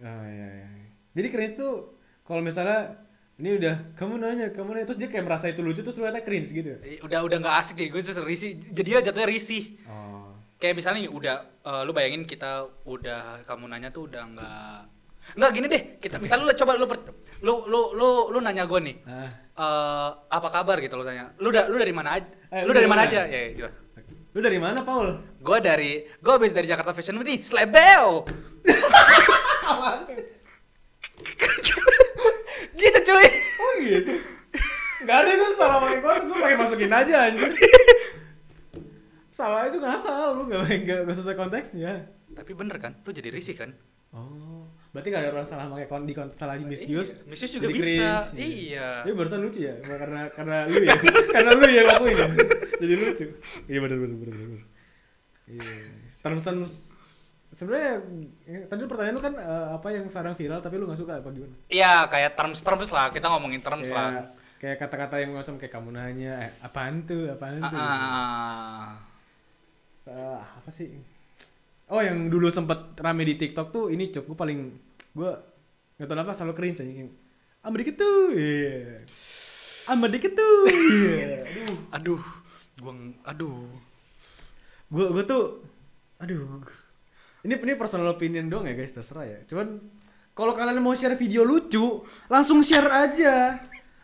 Oh iya. Jadi cringe tuh kalau misalnya ini udah kamu nanya terus dia kayak merasa itu lucu terus lu kata cringe gitu. Udah nggak asik deh, gue risih. Jadi dia jatuhnya risih. Oh. Kayak misalnya nih, lu bayangin kita udah kamu nanya tuh udah nggak gini deh. Kita misalnya lu nanya gue nih. Apa kabar gitu lu tanya. Lu dari mana aja? Lu dari mana aja? Ya gitu. Lu dari mana, Paul? Gue habis dari Jakarta Fashion Week nih, Slebel. Apaan sih? Gitu cuy. Oh gitu. Gak ada itu salah pakai konteks, lu pakai masukin aja anjir. Salah itu ngasal, lu gak sesuai konteksnya. Tapi bener kan, lu jadi risih kan? Oh, berarti gak ada orang salah pakai salah misuse. Misuse juga bisa. Cringe. Iya. Ini barusan lucu ya, karena lu ya, karena lu yang lakuin ya. Jadi lucu. Iya bener. Iya. Terus sebenarnya tadi pertanyaan lu kan apa yang sekarang viral tapi lu nggak suka apa gimana? Iya, kayak terms lah, kita ngomongin terms lah. Kayak kata-kata yang macam kayak kamu nanya, apaan tuh? Apa sih? Oh yang dulu sempet rame di TikTok tuh ini gue nggak tahu apa selalu cringe aja yang ama dikit tuh, ama dikit tuh, aduh. Gue tuh, ini personal opinion doang ya guys, terserah ya. Cuman kalau kalian mau share video lucu, langsung share aja.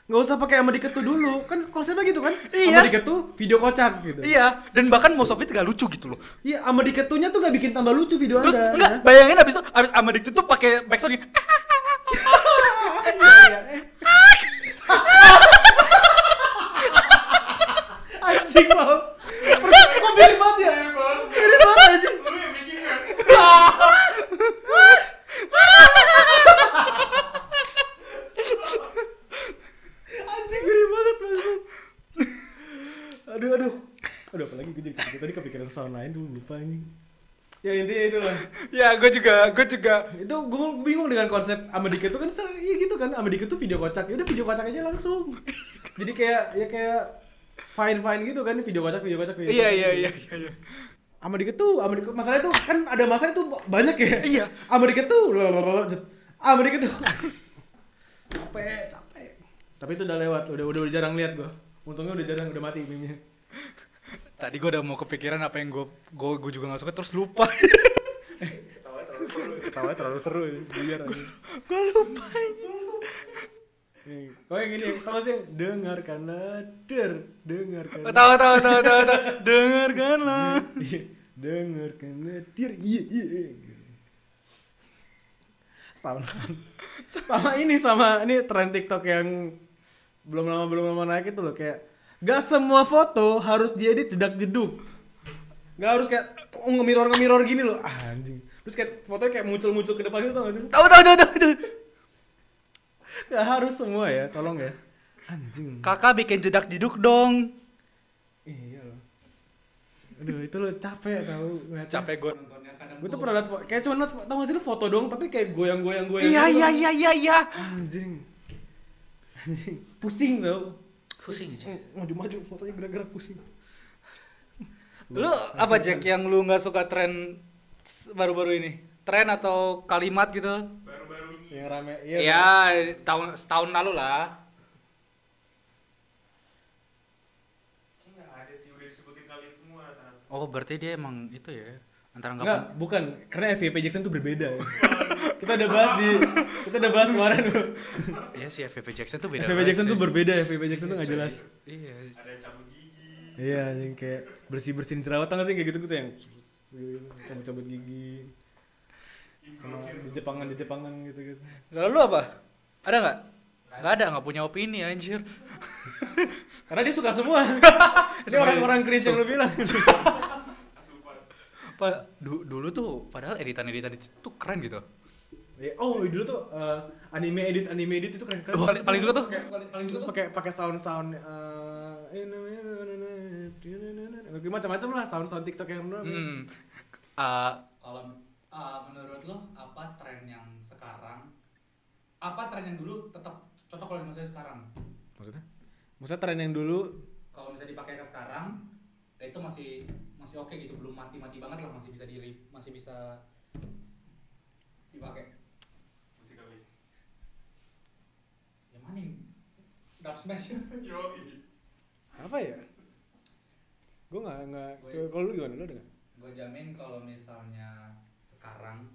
Nggak usah pakai ama dikit tuh dulu. Kan konsepnya gitu kan? Iya. Ama dikit tuh video kocak gitu. Iya, dan bahkan most of it gak lucu gitu loh. Iya, ama dikit tuhnya tuh gak bikin tambah lucu video Terus, Anda. enggak, bayangin abis ama dikit tuh pakai backsound gini. Anjing mau. Kok mirip banget ya? Mirip banget anjing. Lu yang bikin kan? Anjing mirip banget langsung. Aduh. Apa lagi gue jadi tadi kepikiran sound lain dulu lupa anjing. Ya intinya itulah. Ya, gue juga. Itu gue bingung dengan konsep ama dikit tuh kan iya gitu kan. Ama dikit tuh video kocak. Ya udah video kocak aja langsung. Jadi kayak fine gitu kan video kocak. Iya. Ama dikit masalah itu kan ada masa itu banyak ya. Iya. Ama dikit tuh capek. Tapi itu udah lewat, udah jarang lihat gua. Untungnya udah mati meme-nya. Tadi gue udah mau kepikiran apa yang gue juga nggak suka terus lupa. Ketawanya terlalu seru biar aja. Gue lupa. Kau yang gini, tau gak sih? Dengarkanlah. Tahu. Dengarkanlah. Dengarkanlah. Iya. Sama ini tren TikTok yang belum lama naik itu loh, kayak gak semua foto harus diedit jedak-jeduk. Gak harus kayak nge-mirror gini loh. Anjing. Terus kayak fotonya kayak muncul ke depan gitu, tau gak sih? Tahu. Gak harus semua ya, tolong ya. Anjing. Kakak bikin jedak-jeduk dong. Iya loh. Aduh, itu lo capek tau. Capek gue nontonnya kadang. Gue tuh pernah liat, kayak cuma tau gak sih lo foto dong, tapi kayak goyang-goyang. Iya. Anjing. Pusing tau. Pusing aja. Maju-maju fotonya gerak-gerak pusing. Lu apa Jack yang lu nggak suka tren baru-baru ini? Tren atau kalimat gitu? Baru-baru ini. Yang rame. Iya, setahun lalu lah. Nggak ada sih, udah disebutin kalian semua. Oh, berarti dia emang itu ya. Antara Enggak, bukan. Karena FYP Jackson tuh berbeda ya. Kita udah bahas kemarin. Iya sih, FVP Jackson tuh beda. FYP banget Jackson sih. tuh berbeda, FYP Jackson tuh enggak jelas. Iya. Ada cabut gigi. Iya, yang kayak bersih-bersihin jerawat tau gak sih kayak gitu-gitu yang cabut-cabut gigi. Sama di Jepangan gitu-gitu. Lalu apa? Ada nggak? Nggak ada, nggak punya opini anjir. Karena dia suka semua. Ini orang-orang cringe yang lu bilang. Dulu tuh padahal editan-editan itu tuh keren gitu. Oh, dulu tuh anime edit itu keren. Paling suka tuh. Paling suka pakai sound macam-macam lah sound TikTok yang Kalau menurut lo apa tren yang sekarang? Apa tren yang dulu tetap cocok kalau di masa sekarang? Maksudnya tren yang dulu Kalau misalnya dipakai ke sekarang, itu masih oke gitu, belum mati-mati banget lah, masih bisa dipakai. Musik kali. Yang mana yang Dub Smash? Yoi. apa ya? Gue nggak. Kalau lu gimana? Lu ada nggak? Gue jamin kalau misalnya sekarang,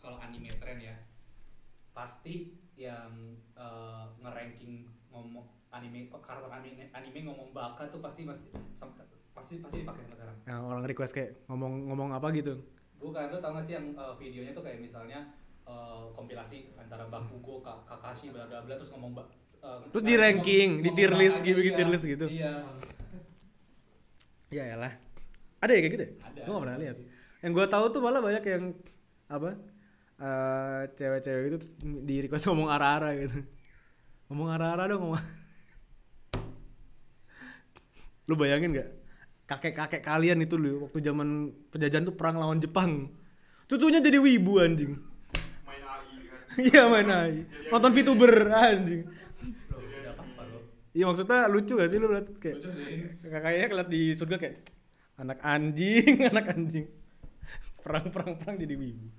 kalau anime tren ya, pasti yang nge-ranking ngomong karakter anime ngomong baka tuh pasti dipakai sama sekarang. Yang orang request kayak ngomong apa gitu. Bukan, lo tau gak sih yang videonya tuh kayak misalnya kompilasi antara Bakugo, Kakashi, bla bla bla, terus ngomong Terus di ranking, di tier list gitu, iya, tier list gitu. Iya. Iya lah. Ada ya kayak gitu ya? Ada. Gue gak pernah lihat. Yang gue tahu tuh malah banyak yang apa? Cewek-cewek itu di request ngomong ara-ara gitu. Ngomong ara-ara dong ngomong. Lu bayangin gak? Kakek-kakek kalian itu lu waktu zaman penjajahan tuh perang lawan Jepang. Cucunya jadi wibu anjing. Main AI kan. Iya main AI. Nonton VTuber anjing. Loh, udah apa lo? Iya maksudnya lucu gak sih lu liat kayak Lucu sih. kakaknya keliat di surga kayak anak anjing. Perang jadi wibu.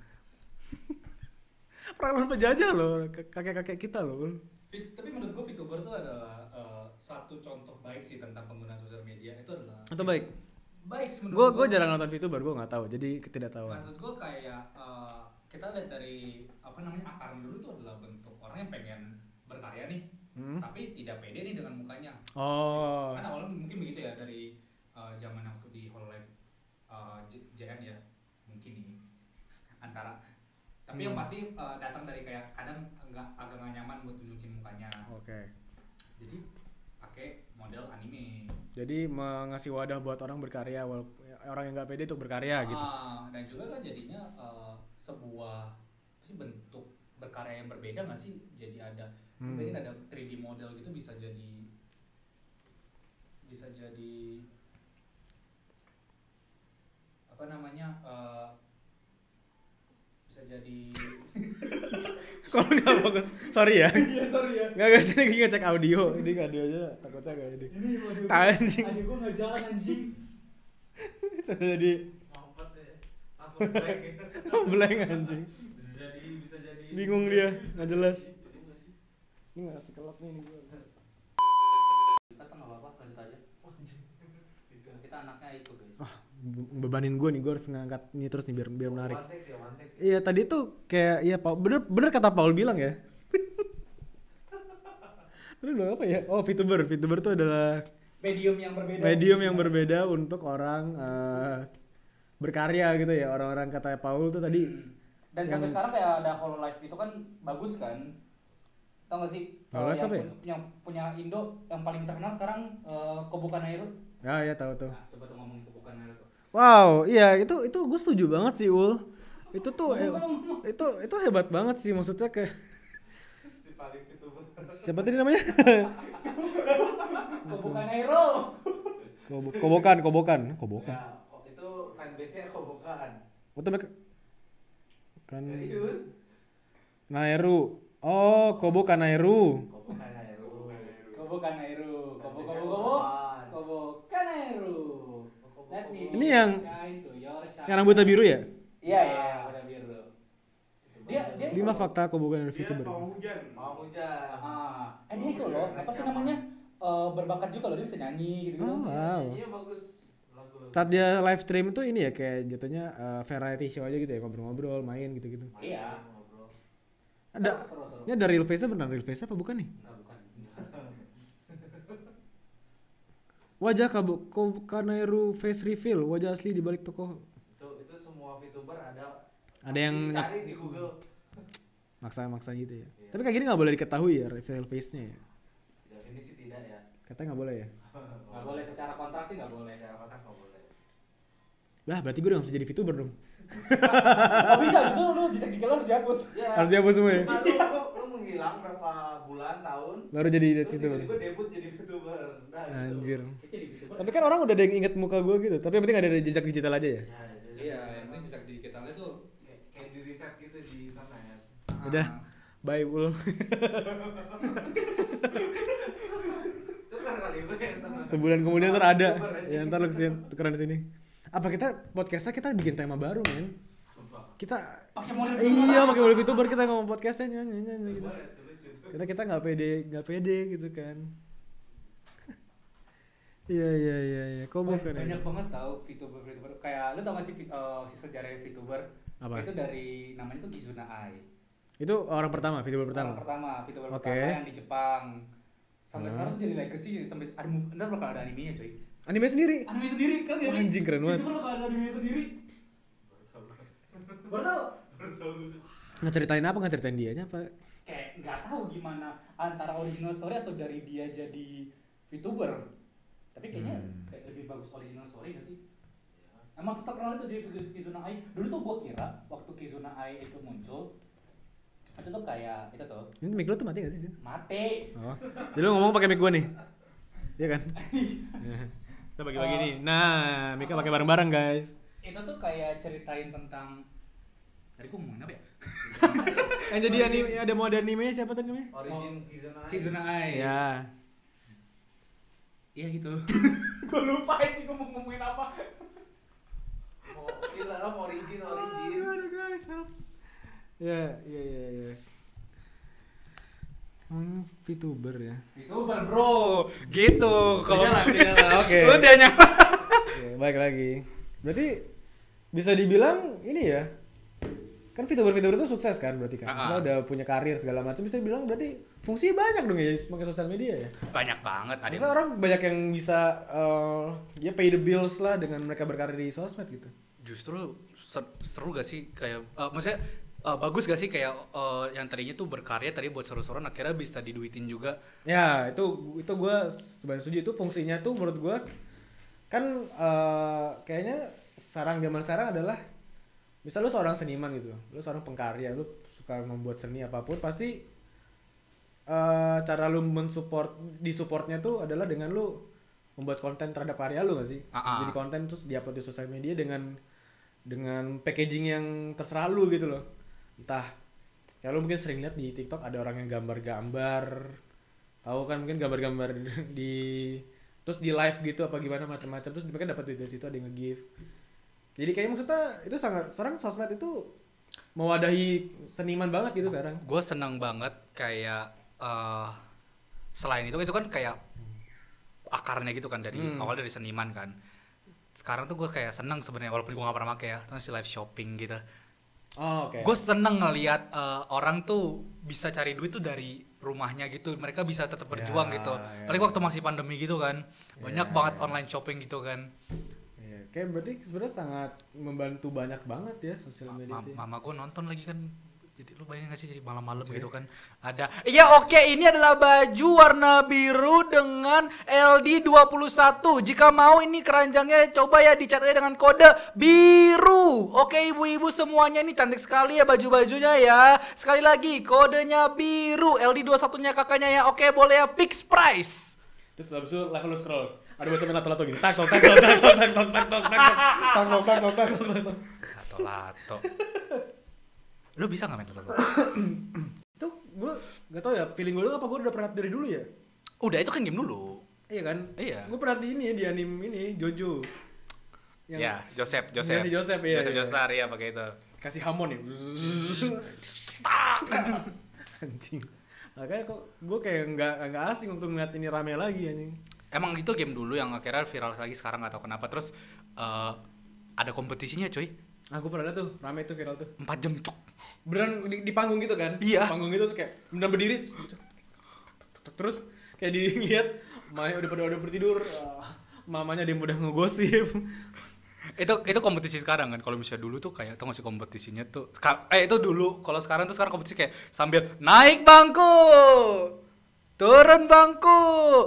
Perang lawan penjajah loh, kakek-kakek kita loh. Tapi menurut gue VTuber tuh adalah satu contoh baik sih tentang penggunaan sosial media. Itu adalah Atau baik? baik sih menurut Gue jarang nonton VTuber, gue nggak tahu, jadi ketidaktahuan. Maksud gue kayak kita lihat dari apa namanya akarnya dulu tuh adalah bentuk orang yang pengen berkarya nih, tapi tidak pede nih dengan mukanya. Oh. Kan awalnya mungkin begitu ya dari zaman waktu di Hololive JN ya mungkin nih antara. Tapi yang pasti datang dari kayak kadang agak nggak nyaman buat nunjukin mukanya. Oke. Jadi pakai model anime. Jadi mengasih wadah buat orang berkarya, orang yang nggak pede untuk berkarya gitu. Dan juga kan jadinya sebuah sih bentuk berkarya yang berbeda nggak sih? Jadi ada mungkin ada 3D model gitu bisa jadi apa namanya bisa jadi Kalau nggak bagus, sorry ya. iya sorry ya Nggak ini ngecek audio, ini audio aja takutnya nggak jadi. ini waduh Anjing. adik gue nggak jalan anjing Bisa jadi Mampet ya. Langsung blank ya. blank anjing. Bisa jadi. Bingung dia, nggak jelas. Ini nggak sekelap nih gue. kita kan nggak apa-apa lanjut aja kita anaknya itu guys Bebanin gue nih, gue harus ngangkat ini terus nih biar menarik. One take ya, one take. Iya tadi tuh kayak iya bener kata Paul bilang ya. Tadi bilang apa ya? Oh VTuber tuh adalah medium yang berbeda untuk orang berkarya gitu ya. Orang-orang kata Paul tuh tadi. dan sampai sekarang kayak ada Hololive itu kan bagus kan, tau gak sih? Hololive yang, apa ya? yang punya Indo yang paling terkenal sekarang Kobo Kanairu. Ya tahu tuh. Nah, coba tuh ngomongin Kobo Kanairu tuh. Wow, iya itu gue setuju banget sih Ul. Itu tuh itu hebat banget sih, maksudnya kayak Si paling itu. siapa tadi namanya? Kobo Kanairu. Kobokan. Ya, itu fanbase-nya Kobokan. Itu mereka kan Serius? Nairu. Oh, Kobo Kanairu. Kobo Kanairu. Kobo Kanairu. Let me Ini yang shine to your shine. yang rambutnya biru ya? Iya, rambutnya biru. Dia Lima fakta Kobo Kanairu VTuber. Mau hujan. Dia itu loh, apa sih namanya? Berbakat juga loh, dia bisa nyanyi gitu-gitu. Oh, wow. Iya bagus. saat dia live stream itu ini ya kayak jatuhnya variety show aja gitu ya, ngobrol-ngobrol, main gitu-gitu. Iya. Ada Seru. ini ada real face-nya, benar real face apa bukan nih? Enggak, bukan. Wajah Kanairu face reveal, wajah asli di balik toko. Itu semua VTuber ada Yang cari di Google. maksa gitu ya. Iya. Tapi kayak gini nggak boleh diketahui ya real face-nya ya. Definisi tidak ya. Katanya nggak boleh ya. Nggak boleh secara kontrak sih nggak boleh. Secara kontrak nggak boleh. Lah berarti gue udah nggak bisa jadi VTuber dong. Oh bisa, justru lu jejak digital harus dihapus. Ya. Harus dihapus semua ya. Lu menghilang berapa bulan tahun? Baru jadi Terus VTuber. tiba-tiba debut jadi VTuber. Nah, gitu. Anjir. Jadi VTuber. Tapi kan orang udah ada yang inget muka gue gitu. Tapi yang penting ada jejak digital aja ya. Ya, Iya, yang penting jejak digitalnya tuh kayak di riset gitu di internet. Udah. Bye Ul. Tukar kali gue yang sama. Sebulan kemudian ntar ada. VTuber aja. Ya ntar lu kesini, tukeran di sini. Apa kita podcastnya kita bikin tema baru men? Kita Pakai model iya pakai model VTuber kita ngomong podcastnya nyanyi gitu. Boleh, tuh lucu tuh. Kita nggak pede gitu kan. Iya. Kok bukan banyak ya? banget tahu VTuber kayak lu tau gak sih sejarah VTuber Apa? itu dari namanya tuh Kizuna Ai. Itu orang pertama, VTuber pertama. VTuber Oke. pertama yang di Jepang sampai Hmm. sekarang tuh jadi legacy sampai ada ntar bakal ada animenya cuy. Anime sendiri. Anime sendiri kan ya Wah, sih? anjing, keren banget. VTuber bakal ada anime sendiri. Baru tau? Nggak ceritain dianya apa? Kayak nggak tahu gimana antara original story atau dari dia jadi VTuber. Tapi kayaknya kayak lebih bagus original story nggak sih? Emang terkenal itu jadi Kizuna Ai. Dulu tuh gua kira waktu Kizuna Ai itu muncul itu tuh kayak itu tuh Ini mic lu tuh mati gak sih? Sin? mati. Oh. Jadi lu ngomong pakai mic gua nih. Iya kan? Kita bagi-bagi nih. Nah, mic pakai bareng-bareng, guys. Itu tuh kayak ceritain tentang tadi gua ngomongin apa ya? Jadi anime mau ada animenya siapa tadi namanya? Origin Kizuna. Kizuna Ai. Ya. Iya gitu. Gua lupa aja gua mau ngomongin apa. Oh, film origin. Aduh guys, help. Ya. VTuber ya. VTuber bro. gitu. Kalau Udah nyala, oke. Udah nyala. Oke, baik lagi. Berarti bisa dibilang ini ya. Kan VTuber itu sukses kan berarti kan. Misalnya udah punya karir segala macam, bisa dibilang berarti fungsinya banyak dong ya pakai sosial media ya. Banyak banget. Ada Masa orang banyak yang bisa ya pay the bills lah dengan mereka berkarir di sosmed gitu. justru seru gak sih kayak maksudnya bagus gak sih kayak yang tadinya tuh berkarya tadi buat seru-seruan akhirnya bisa diduitin juga. Ya, itu gue sebenarnya setuju, itu fungsinya tuh menurut gue kan kayaknya zaman sekarang adalah misal lu seorang seniman gitu, lu seorang pengkarya, lu suka membuat seni apapun, pasti cara lu supportnya tuh adalah dengan lu membuat konten terhadap karya lu gak sih? Jadi konten terus diupload di sosial media dengan packaging yang terserah lu gitu loh. Entah kayak lu mungkin sering lihat di TikTok ada orang yang gambar-gambar, tahu kan mungkin gambar-gambar terus di live gitu apa gimana macam-macam, terus mereka dapat duit dari situ, ada yang nge-give. Jadi kayaknya maksudnya itu sekarang sosmed itu mewadahi seniman banget gitu sekarang. Gue seneng banget kayak selain itu kan kayak akarnya gitu kan dari awal dari seniman kan. Sekarang tuh gue kayak seneng sebenarnya walaupun gue gak pernah pakai ya, terus live shopping gitu. Oh, oke. Gue seneng ngelihat orang tuh bisa cari duit tuh dari rumahnya gitu. Mereka bisa tetap berjuang gitu. Apalagi waktu masih pandemi gitu kan, banyak banget online shopping gitu kan. Kayak berarti sebenarnya sangat membantu banyak banget ya sosial media itu. Mama gue nonton lagi kan, jadi lu bayangin gak sih jadi malam-malam gitu kan ada ini adalah baju warna biru dengan LD21. Jika mau ini keranjangnya coba ya dicat aja dengan kode biru. Oke ibu-ibu semuanya, ini cantik sekali ya baju-bajunya ya. Sekali lagi kodenya biru, LD21 nya kakaknya ya. Oke boleh ya, fix price. Terus habis itu level lu scroll. Ada buat sampai lato-lato gini. Tak. Lato-lato. Lu bisa gak main lato-lato? Itu gue gak tau ya, feeling gue apa gue udah pernah dari dulu ya. Udah itu kan game dulu. Iya kan? Iya. Gue pernah di anime ini Jojo. Ya, Joseph. Si Joseph ya. Joseph Joestar ya pakai itu. Kasih hamon ya. Anjing. Makanya kok gue kayak nggak asing untuk ngeliat ini rame lagi anjing. Emang itu game dulu yang akhirnya viral lagi sekarang nggak tahu kenapa. Terus ada kompetisinya coy. Aku pernah liat tuh, rame tuh viral tuh. 4 jam cok. Beneran di panggung gitu kan? Iya. Di panggung itu terus kayak beneran berdiri. Terus kayak dilihat Maya udah bertidur, mamanya dia udah ngegosip. Itu kompetisi sekarang kan. Kalau misalnya dulu tuh kayak tau gak sih kompetisinya tuh itu dulu. Kalau sekarang kompetisi kayak sambil naik bangku, turun bangku.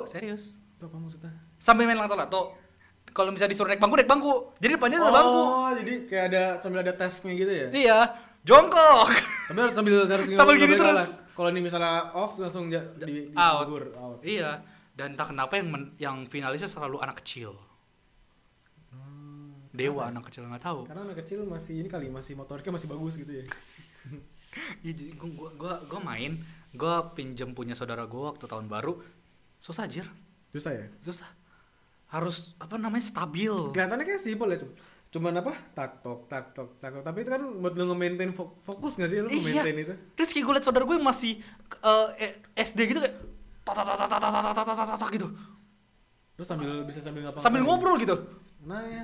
Serius. Itu apa maksudnya? Sambil main lato-lato. Kalau misalnya disuruh naik bangku. Jadi depannya ada bangku. Oh, jadi kayak ada sambil ada tesnya gitu ya? Iya, jongkok. Tapi harus sambil Sambil gini terus. Kalau ini misalnya off langsung di Out. gugur, out. Iya. Dan entah kenapa yang finalisnya selalu anak kecil. Dewa anak kecil nggak tahu. Karena anak kecil masih ini kali, masih motoriknya masih bagus gitu ya. Iya, jadi gua main, gua pinjem punya saudara gua waktu tahun baru. Susah anjir. Susah ya? Susah. Harus apa namanya stabil. Kelihatannya kayak simpel ya, cuman apa? Tak tok. Tapi itu kan buat lu nge-maintain fokus enggak sih lu nge-maintain itu? Terus kayak gue liat saudara gue masih SD gitu kayak tak gitu. Terus bisa sambil ngapa? Sambil ngobrol gitu. Nah ya.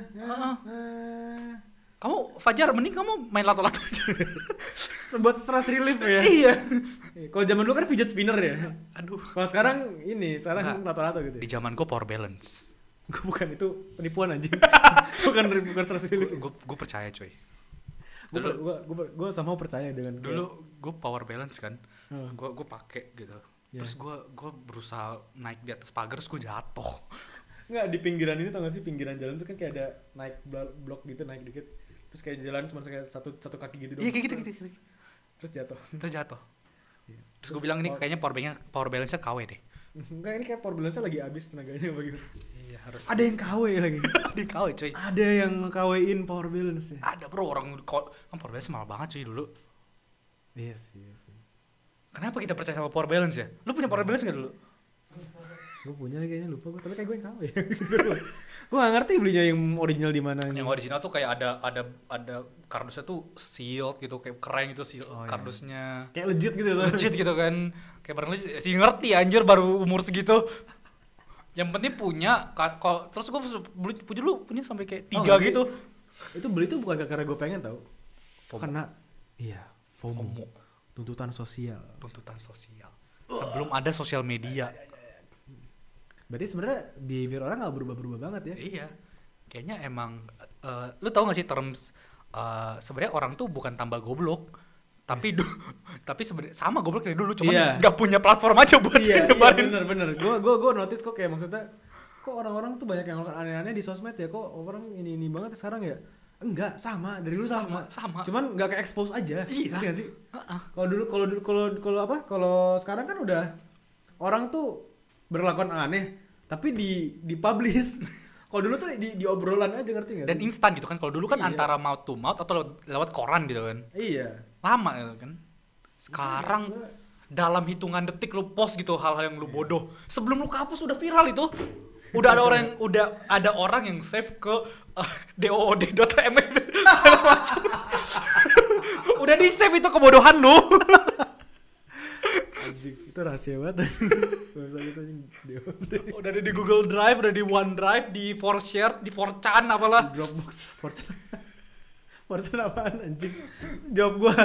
Kamu Fajar mending kamu main lato-lato aja. Buat stress relief ya. Iya. Kalau zaman dulu kan fidget spinner ya. Aduh. Kalau sekarang Nggak. lato-lato gitu. Di zaman gue power balance. Bukan, itu penipuan anjing. bukan stress relief. Gue percaya coy. Gue sama percaya dengan Dulu gue power balance kan. Hmm. Gue pakai gitu. Yeah. Terus gue berusaha naik di atas pagar terus gue jatuh. Nggak, di pinggiran ini tau gak sih, pinggiran jalan tuh kan kayak ada naik blok gitu, naik dikit. Terus kayak jalan cuma kayak satu kaki gitu doang. Iya kayak gitu. Terus jatuh. Terus jatuh. Iya. Terus gue bilang ini kayaknya power balance-nya KW deh. Enggak, ini kayak power balance-nya lagi habis tenaganya begitu. Iya harus. Ada yang KW lagi. Di KW coy. Ada yang KW-in power balance ya. Ada bro orang kan power balance mahal banget cuy dulu. Iya sih. Kenapa kita percaya sama power balance ya? Lu punya power balance nggak dulu? Gue punya kayaknya, lupa gue, tapi kayak gue yang KW. Gue gak ngerti belinya yang original di mana. Yang original tuh kayak ada kardusnya tuh sealed gitu, kayak keren gitu seal Oh, iya. kardusnya. Kayak legit gitu. Legit gitu kan. Kayak barang legit. Si ngerti anjir baru umur segitu. Yang penting punya terus gue punya sampai kayak 3 nggak sih? gitu. Itu beli tuh bukan karena gue pengen tau. FOMO. Karena FOMO. FOMO. Tuntutan sosial. Sebelum ada sosial media. Berarti sebenarnya behavior orang gak berubah-berubah banget ya? Iya. Kayaknya emang lu tau gak sih terms sebenarnya orang tuh bukan tambah goblok, tapi tapi sebenarnya sama goblok dari dulu, cuman nggak punya platform aja buat nyebarin. Iya bener. Gue notice kok kayak maksudnya kok orang-orang tuh banyak yang melakukan aneh-aneh di sosmed ya, kok orang ini banget sekarang ya? Enggak, sama dari dulu sama. Cuman nggak ke expose aja. Iya. Ngerti gak sih? Kalau sekarang kan udah orang tuh berlakuan aneh tapi di publish. Kalau dulu tuh di obrolan aja, ngerti gak sih? Dan instan gitu kan. Kalau dulu kan Iya. antara mouth to mouth atau lewat koran gitu kan. Iya. Lama gitu kan. Sekarang dalam hitungan detik lu post gitu hal-hal yang lu bodoh. Sebelum lu hapus udah viral itu. Udah ada orang yang save ke dood.ml segala macam. Udah di save itu kebodohan lu. Anjing, itu rahasia banget. Website itu DOD. Udah ada di Google Drive, udah di OneDrive, di 4Share, di 4chan apalah. Dropbox, Fortran apaan anjing? Jawab gua.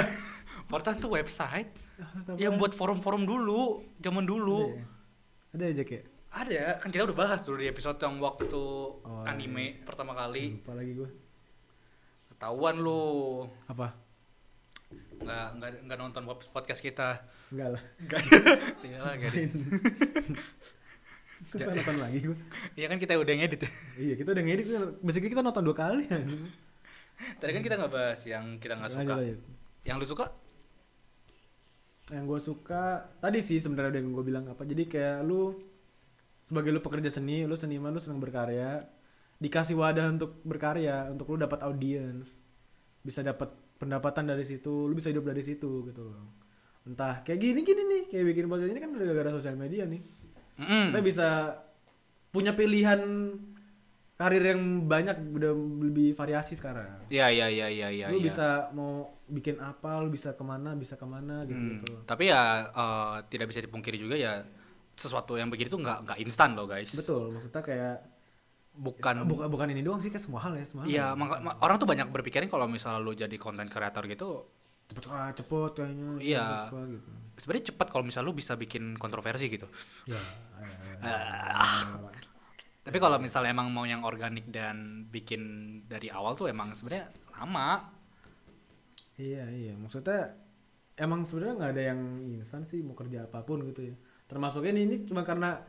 4chan tuh website yang buat forum-forum dulu, zaman dulu. Ada aja kayak. Ada, kan kita udah bahas dulu di episode yang waktu anime pertama kali. Lupa lagi gua. Ketahuan lu. Apa? Nggak nonton podcast kita. Enggak lah. Iyalah, enggak. Bisa nonton lagi gua. Iya kan kita udah ngedit. Iya, kita udah ngedit. Basically kita nonton 2 kali. Tadi kan kita nggak bahas yang kita nggak suka. Lanjut. Yang lu suka? Yang gue suka tadi sih sebenarnya yang gue bilang apa. Jadi kayak lu sebagai lu pekerja seni, lu seniman, lu senang berkarya, dikasih wadah untuk berkarya, untuk lu dapat audience, bisa dapat pendapatan dari situ, lu bisa hidup dari situ gitu loh. Entah kayak gini nih, kayak bikin podcast ini kan udah gara-gara sosial media nih. Kita bisa punya pilihan karir yang banyak, udah lebih variasi sekarang. Iya. Lu bisa mau bikin apa, lu bisa kemana gitu. Tapi ya tidak bisa dipungkiri juga ya, sesuatu yang begitu tuh nggak instan loh guys. Betul, maksudnya kayak bukan ini doang sih, kayak semua hal ya, semua hal. Iya, Ya. orang tuh banyak berpikirin kalau misalnya lu jadi content creator gitu, Cepet kayaknya. Iya. Cepet gitu. sebenarnya cepat kalau misalnya lu bisa bikin kontroversi gitu. Ya. Tapi kalau misalnya emang mau yang organik dan bikin dari awal tuh emang sebenarnya lama. Iya, maksudnya emang sebenarnya nggak ada yang instan sih mau kerja apapun gitu ya. Termasuk ini cuma karena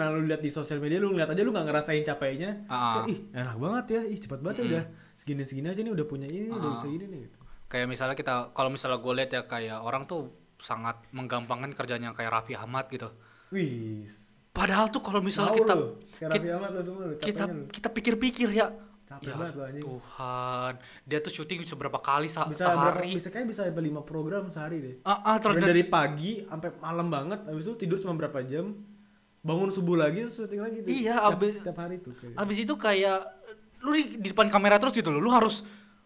lu lihat di sosial media, lu ngeliat aja, lu nggak ngerasain capeknya. Kayak, ih enak banget ya, ih cepat banget ya, udah segini aja nih udah punya ini, udah bisa gini nih gitu. Kayak misalnya kalau misalnya gue lihat ya kayak orang tuh sangat menggampangkan kerjanya kayak Raffi Ahmad gitu. Wih. Padahal tuh kalau misalnya Kayak kita Raffi Ahmad lo semua, kita pikir-pikir ya. Capek Ya banget lo anjing. Tuhan, dia tuh syuting seberapa kali Bisa sehari. bisa 5 program sehari deh. Terus Dari pagi sampai malam banget, habis itu tidur cuma berapa jam, bangun subuh lagi, syuting lagi tuh. Iya, tiap hari tuh. Kayak. Abis itu kayak lu di depan kamera terus gitu loh, lu harus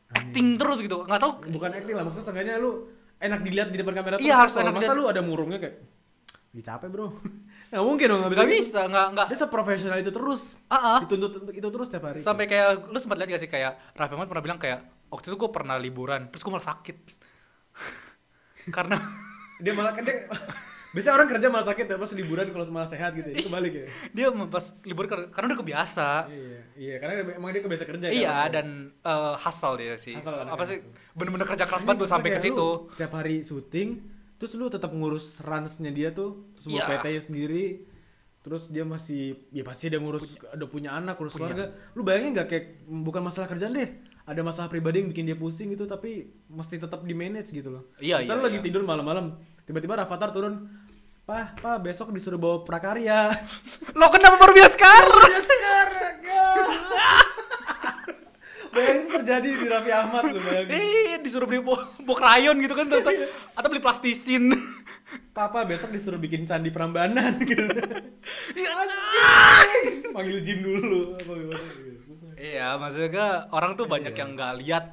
acting terus gitu, nggak tahu. Bukan acting lah, maksudnya seenggaknya lu enak dilihat di depan kamera terus. Iya, harus kalau enak masa dilihat. lu ada murungnya kayak capek bro. Nggak mungkin dong, Nggak bisa, nggak. Dia seprofesional itu terus. Ah. Dituntut untuk itu terus tiap hari. Sampai kayak lu sempat lihat gak sih kayak Raffi Ahmad pernah bilang kayak waktu itu gue pernah liburan terus gue malah sakit. Karena Dia malah kan biasanya orang kerja malah sakit ya pas liburan, kalau malah sehat gitu ya. Itu balik ya. dia pas liburan karena udah kebiasa. Iya, karena emang dia kebiasa kerja kan. Iya, dan hustle dia sih. Hustle kan, Apa sih? hustle. Bener-bener kerja keras banget tuh sampai ke Kayak situ. lu Setiap hari syuting, terus lu tetap ngurus runs-nya dia tuh, semua Iya. PT-nya sendiri. Terus dia masih, ya pasti dia ngurus, ada punya anak, ngurus keluarga. Lu bayangin nggak kayak bukan masalah kerjaan deh, ada masalah pribadi yang bikin dia pusing gitu, tapi mesti tetap di manage gitu loh. Iya, Misalnya iya, lagi iya. tidur malam-malam, tiba-tiba Rafathar turun, Pak, besok disuruh bawa prakarya. Lo kenapa baru bilang sekarang? Bayangin itu terjadi di Raffi Ahmad lu, bayangin. Disuruh beli box rayon gitu kan atau beli plastisin. Papa besok disuruh bikin candi Prambanan gitu. Panggil jin dulu apa gimana gitu. Iya, maksudnya orang tuh banyak yang nggak lihat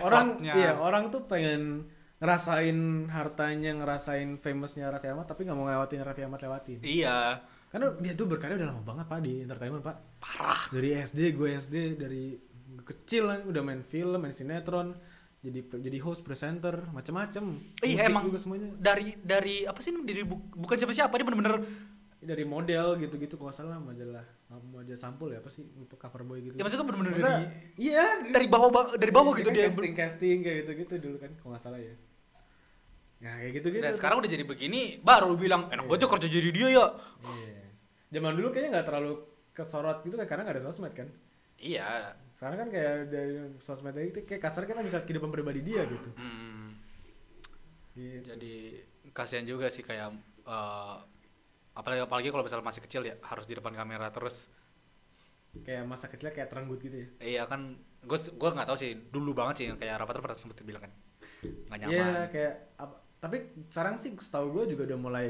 Orang effortnya. orang tuh pengen ngerasain hartanya, ngerasain famousnya Raffi Ahmad, tapi nggak mau ngelewatin Raffi Ahmad lewatin. Iya. Karena dia tuh berkarya udah lama banget Pak di entertainment Pak. Parah. Dari gue SD dari kecil kan udah main film, main sinetron, jadi host, presenter, macam-macam. Iya, Musik emang juga semuanya. dari apa sih dari bukan siapa-siapa, dia bener-bener Dari model gitu-gitu kalau nggak salah, majalah sampul ya apa sih, cover boy gitu. ya maksudnya bener-bener Masa- iya dari bawah gitu dia. casting kayak gitu dulu kan kalau nggak salah ya. Nah kayak gitu. Dan sekarang udah jadi begini, baru bilang enak banget ya kerja jadi dia ya. Iya. Zaman dulu kayaknya nggak terlalu kesorot gitu kan, karena nggak ada sosmed kan. Iya. Sekarang kan kayak dari sosmed itu kayak kasar, kita bisa kehidupan pribadi dia gitu. Gitu. Jadi kasihan juga sih kayak apalagi kalau misalnya masih kecil ya harus di depan kamera terus. Kayak masa kecilnya kayak terenggut gitu ya. Iya kan, gue nggak tahu sih, dulu banget sih kayak Rafathar pernah sempet bilang kan nggak nyaman. Iya kayak tapi sekarang sih setahu gue juga udah mulai,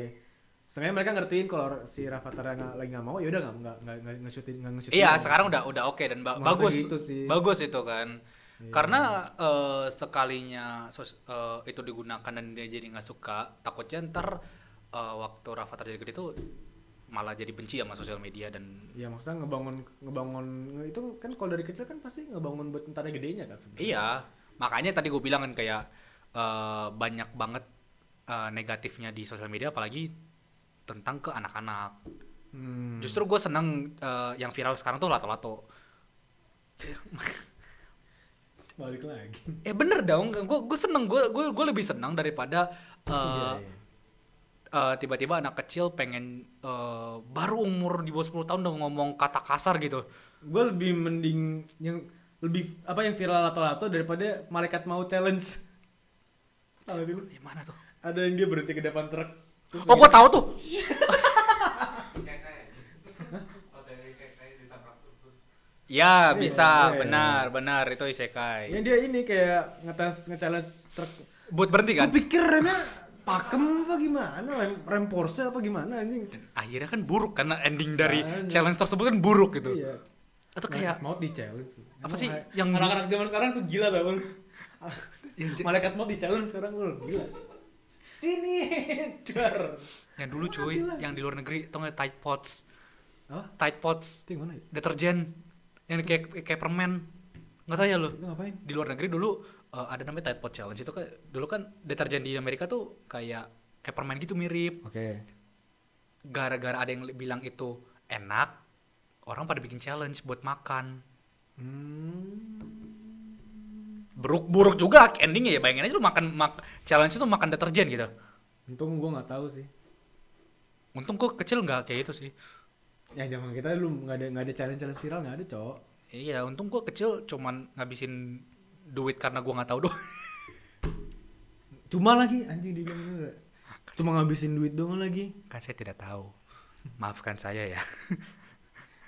sebenarnya mereka ngertiin kalau si Rafathar lagi nggak mau, ya udah nggak nge-shootin. Iya, sekarang udah oke dan bagus. Gitu sih. Bagus itu kan. Iya. Karena sekalinya itu digunakan dan dia jadi nggak suka, takutnya ntar waktu Rafathar jadi gede tuh malah jadi benci sama sosial media dan Iya, maksudnya ngebangun itu kan kalau dari kecil kan pasti ngebangun buat ntar gedenya kan sebenarnya. iya, makanya tadi gue bilang kan kayak banyak banget negatifnya di sosial media, apalagi tentang ke anak-anak. Justru gue seneng yang viral sekarang tuh lato-lato. Balik lagi. Bener dong, gue seneng, gue lebih senang daripada Iya. tiba-tiba anak kecil pengen baru umur di bawah 10 tahun udah ngomong kata kasar gitu. Gue lebih mending yang viral lato-lato daripada malaikat mau challenge. Tahu sih lu? Yang mana tuh? Ada yang dia berhenti ke depan truk. Oh, gue tahu tuh. Isekai. Foto yang isekai ditabrak tuh. Ya, Iya, bisa, iya. benar itu isekai. Yang dia ini kayak nge-challenge truk. Buat berhenti kan? Gue pikir remnya pakem apa gimana, rem Porsche apa gimana anjing. Dan akhirnya kan buruk karena ending dari Kan. challenge tersebut kan buruk gitu. Iya. Atau kayak mau di challenge. apa sih yang anak-anak zaman sekarang tuh gila tau. Malaikat mau di challenge sekarang lu gila. Sini, dar. Yang dulu cuy, yang di luar negeri tau nggak Tide Pods? Apa? Tide Pods, Itu yang mana ya? deterjen yang kayak permen. Nggak tahu ya lu? Itu ngapain? Di luar negeri dulu ada namanya Tide Pod Challenge. Itu kan dulu kan deterjen di Amerika tuh kayak permen gitu mirip. Oke. Gara-gara ada yang bilang itu enak, orang pada bikin challenge buat makan. Buruk juga endingnya ya, bayangin aja lu makan challenge itu makan deterjen gitu. Untung gue nggak tahu sih. Untung gua kecil nggak kayak itu sih. Ya zaman kita dulu nggak ada challenge viral, nggak ada cowok. Iya, untung gua kecil cuman ngabisin duit karena gua nggak tahu doang. Cuma lagi anjing dibilang gitu. Cuma ngabisin duit doang lagi. Kan saya tidak tahu. Maafkan saya ya.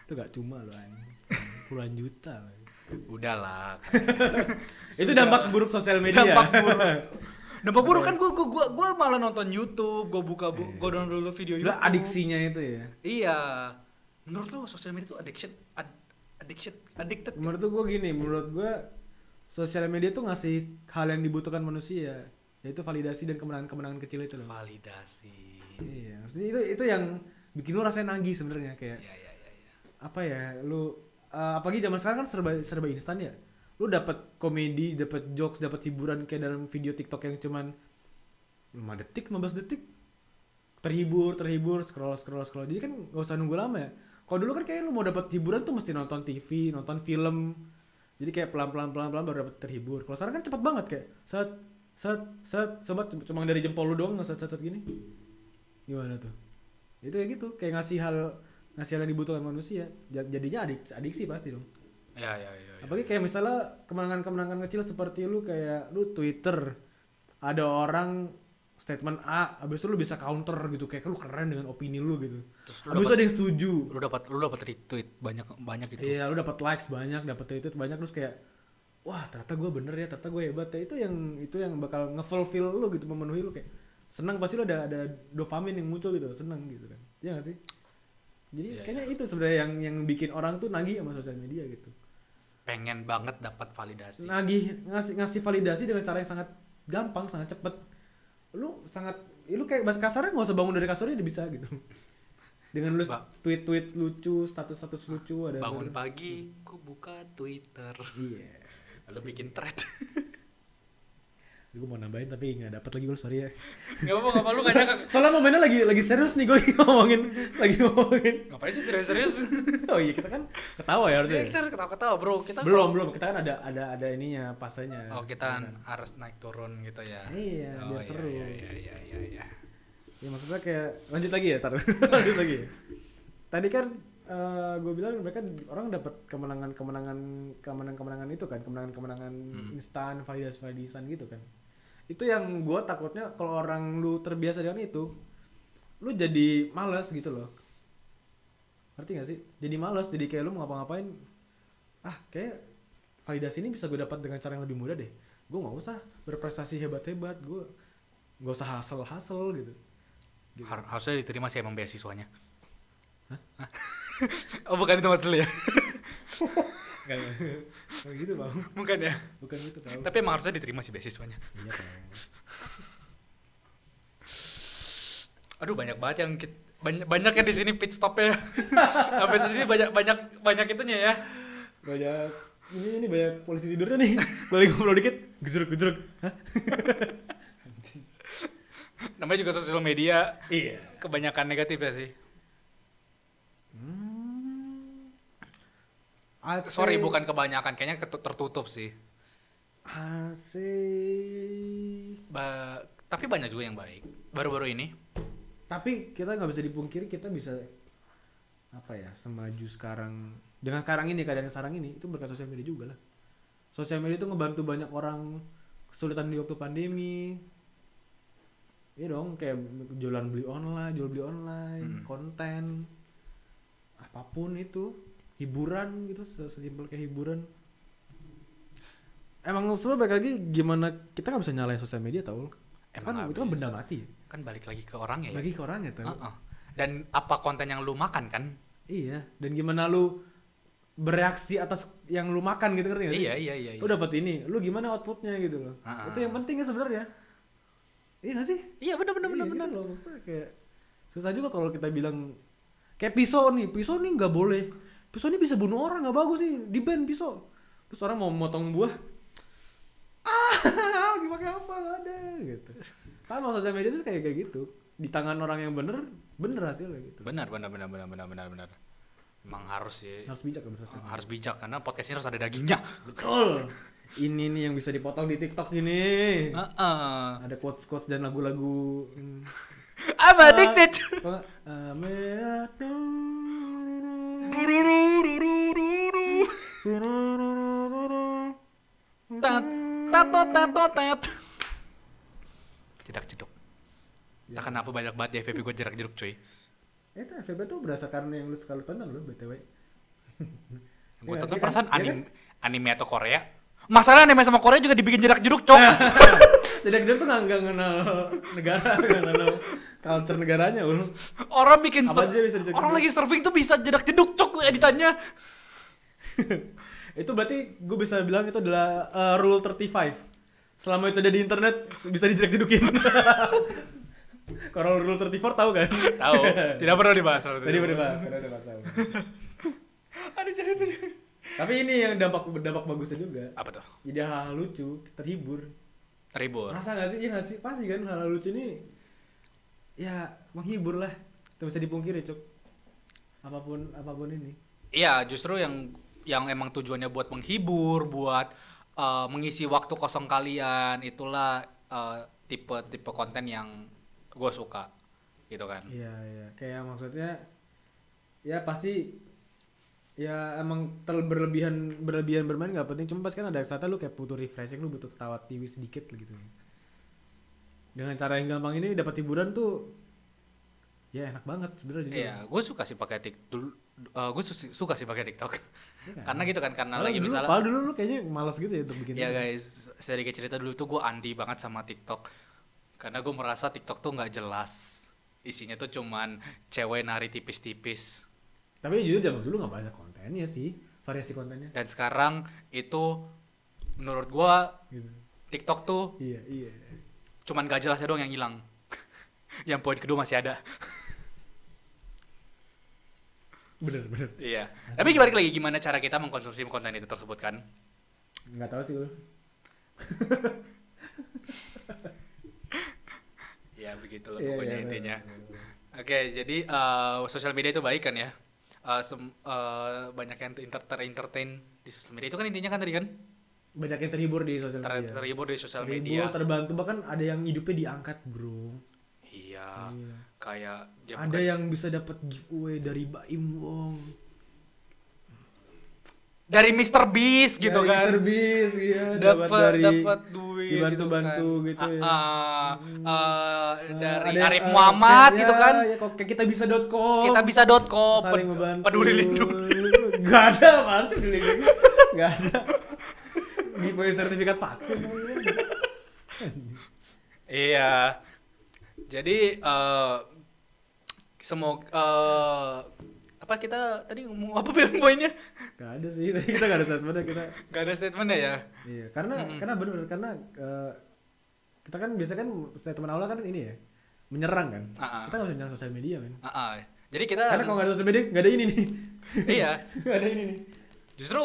Itu gak cuma loh anjing. Puluhan juta lagi. Udahlah. Itu dampak buruk sosial media. Dampak buruk kan gua malah nonton YouTube, gua download dulu video Sebenarnya YouTube. adiksinya itu ya. Iya. Menurut lo sosial media itu addicted? Menurut gue gini, menurut gue sosial media tuh ngasih hal yang dibutuhkan manusia, yaitu validasi dan kemenangan-kemenangan kecil itu loh. Validasi. Iya, maksudnya itu yang bikin lu rasain nagih sebenarnya kayak Iya. apa ya, lu apalagi zaman sekarang kan serba instan ya. Lu dapat komedi, dapat jokes, dapat hiburan kayak dalam video TikTok yang cuman 5 detik, 15 detik. Terhibur, scroll. Jadi kan gak usah nunggu lama ya. Kalau dulu kan kayak lu mau dapat hiburan tuh mesti nonton TV, nonton film. Jadi kayak pelan-pelan baru dapat terhibur. Kalau sekarang kan cepet banget kayak sobat cuma dari jempol lu doang set gini. Gimana tuh? Itu kayak gitu, kayak ngasih hal yang dibutuhkan manusia. Jadinya adiksi pasti dong. Iya. Apalagi kayak misalnya kemenangan kecil seperti lu kayak lu Twitter ada orang statement A, abis itu lu bisa counter gitu, kayak lu keren dengan opini lu gitu. Terus Abis itu ada yang setuju. Lu dapat retweet banyak gitu. Iya, lu dapat likes banyak, dapat retweet banyak, terus kayak wah ternyata gue bener ya, ternyata gue hebat ya. Itu yang bakal nge-fulfill lu gitu, memenuhi lu kayak senang, pasti lu ada dopamin yang muncul gitu, senang gitu kan. Iya gak sih? Jadi kayaknya itu sebenarnya yang bikin orang tuh nagih sama sosial media gitu. Pengen banget dapat validasi. Nagih ngasih validasi dengan cara yang sangat gampang, sangat cepet. Lu kayak bahasa kasarnya nggak usah bangun dari kasurnya udah bisa gitu. Dengan lu tweet lucu, status lucu ada. Bangun pagi, ku buka Twitter. Iya. Lalu bikin thread. Gue mau nambahin tapi nggak dapet lagi gue, sorry ya. Gak apa lu gak nyangka. Soalnya momennya lagi serius nih, gue lagi ngomongin. Ngapain sih serius? Oh iya, kita kan ketawa ya harusnya. Kita harus ketawa bro. Belum, kita kan ada ininya, pasanya. Oh, kita harus naik turun gitu ya. Iya, biar seru. Iya. Ya maksudnya kayak lanjut lagi ya, lanjut lagi. Tadi kan gue bilang mereka orang dapat kemenangan itu kan, kemenangan instan, validasi gitu kan. Itu yang gue takutnya kalau orang lu terbiasa dengan itu, lu jadi malas gitu loh. Ngerti gak sih? Jadi malas, jadi kayak lu mau ngapa-ngapain, kayak validasi ini bisa gue dapat dengan cara yang lebih mudah deh. Gue nggak usah berprestasi hebat-hebat, gue nggak usah hustle gitu. Harusnya diterima sih emang beasiswanya. Hah? Oh bukan itu mas dulu ya? Bukan gitu bang. Bukan ya? Bukan gitu tau. Tapi emang harusnya diterima sih beasiswanya. Iya tau. Aduh banyak banget yang banyak ya di sini pit stopnya. Habis ini banyak itunya ya. Banyak ini banyak polisi tidurnya nih. Balik ngobrol dikit, gejruk. Hah? Namanya juga sosial media. Iya. Kebanyakan negatif ya sih. Sorry bukan kebanyakan, kayaknya tertutup sih. Tapi banyak juga yang baik baru-baru ini. Tapi kita nggak bisa dipungkiri, kita bisa semaju sekarang dengan sekarang ini, keadaan sekarang ini itu berkat sosial media juga lah. Sosial media itu ngebantu banyak orang kesulitan di waktu pandemi. Iya dong, kayak jual beli online, konten, apapun itu, hiburan gitu, sesimpel kayak hiburan. Emang sebenarnya balik lagi gimana, kita nggak bisa nyalain sosial media tau? Itu kan benda mati. Kan balik lagi ke orangnya. Bagi ke orangnya tau. Dan apa konten yang lu makan kan? Iya. Dan gimana lu bereaksi atas yang lu makan gitu, ngerti nggak sih? Iya. Lu dapat ini, lu gimana outputnya gitu loh. Itu yang penting ya sebenarnya. Iya nggak sih? Iya benar Iya gitu loh, maksudnya kayak susah juga kalau kita bilang kayak pisau nih nggak boleh, pisau ini bisa bunuh orang, nggak bagus nih, di ban pisau. Terus orang mau motong buah, dipakai apa, nggak ada gitu. Sama sosial media tuh kayak gitu, di tangan orang yang bener hasilnya gitu. Benar. Emang harus sih. Harus bijak kan sosial media. Harus bijak karena podcast ini harus ada dagingnya. Betul. Ini nih yang bisa dipotong di TikTok ini. Ada quotes dan lagu-lagu. I'm addicted. Jedak-jeduk. Nah, kenapa banyak banget di FVP gue jerak-jeduk cuy? Itu FVP tuh berdasarkan yang lu sekali tonton lu BTW. Yang gue tonton Iya kan? perasaan Iya kan? anime atau Korea. Masalah anime sama Korea juga dibikin jerak-jeduk cok. Jadi tuh nggak kenal negara, nggak kenal culture negaranya ul. Orang bikin Apa aja bisa jedak-jeduk. orang lagi surfing tuh bisa jedak-jeduk cok editannya. Itu berarti gue bisa bilang itu adalah rule 35. Selama itu ada di internet bisa dijedak-jedukin. Kalau rule 34 tahu kan? Tahu. Tidak perlu dibahas. Tadi udah bahas, tahu. Ada jahat. Tapi ini yang dampak bagusnya juga. Apa tuh? Jadi hal-hal lucu, terhibur. Ribut. Rasa nggak sih? Iya nggak sih? Pasti kan hal-hal lucu ini ya menghibur lah. Tidak bisa dipungkiri cuk. Apapun ini. Iya, justru yang emang tujuannya buat menghibur, buat mengisi waktu kosong kalian, itulah tipe konten yang gue suka, gitu kan? Iya. Kayak maksudnya ya pasti ya emang terlalu berlebihan bermain nggak penting. Cuma pas kan ada saatnya lu kayak butuh refreshing, lu butuh ketawa TV sedikit gitu. Dengan cara yang gampang ini dapat hiburan tuh ya enak banget sebenarnya. Iya, gue suka sih pakai TikTok. Gue suka sih pakai TikTok. Iya kan? Karena gitu kan, karena Padahal lagi dulu, misalnya. padahal dulu lu kayaknya malas gitu ya untuk bikin. Ya guys, sedikit cerita dulu tuh gue anti banget sama TikTok. Karena gue merasa TikTok tuh nggak jelas. Isinya tuh cuman cewek nari tipis-tipis. Tapi jujur zaman dulu nggak banyak kontennya sih, variasi kontennya. Dan sekarang itu menurut gue Gitu. TikTok tuh Iya. cuman gak jelasnya doang yang hilang. Yang poin kedua masih ada. Bener. Iya. Tapi balik lagi gimana cara kita mengkonsumsi konten itu tersebut kan? Nggak tahu sih lu. Ya begitu lah Iya, pokoknya iya, intinya. bener. Oke, jadi sosial media itu baik kan ya? Banyak yang entertain di sosial media itu kan intinya kan tadi kan? Banyak yang terhibur di sosial media. Terhibur di sosial Terhibur, media. terbantu, bahkan ada yang hidupnya diangkat, bro. Iya. Iya. Kayak dia Ada yang bisa dapat giveaway dari Baim Wong. dari Mr. Beast gitu Dari kan. Mr. Beast, iya. Dapat duit dibantu-bantu gitu kan. ya. Dari Ada- Arif Muhammad kayak- gitu kan. Ya, kok kayak kitabisa.com. Kitabisa.com Saling membantu. peduli lindungi. Gak ada, apaan sih peduli lindungi? Gak ada. Giveaway sertifikat vaksin. Iya. Jadi semoga apa kita tadi ngomong apa poinnya? Gak ada sih, tadi kita gak ada statementnya kita. Gak ada statementnya ya? Iya, karena bener, karena kita kan biasa kan statement awal kan ini ya, menyerang kan. Kita gak bisa menyerang sosial media kan. Jadi kita Karena kalau gak ada sosial media, gak ada ini nih. iya. Gak ada ini nih. Justru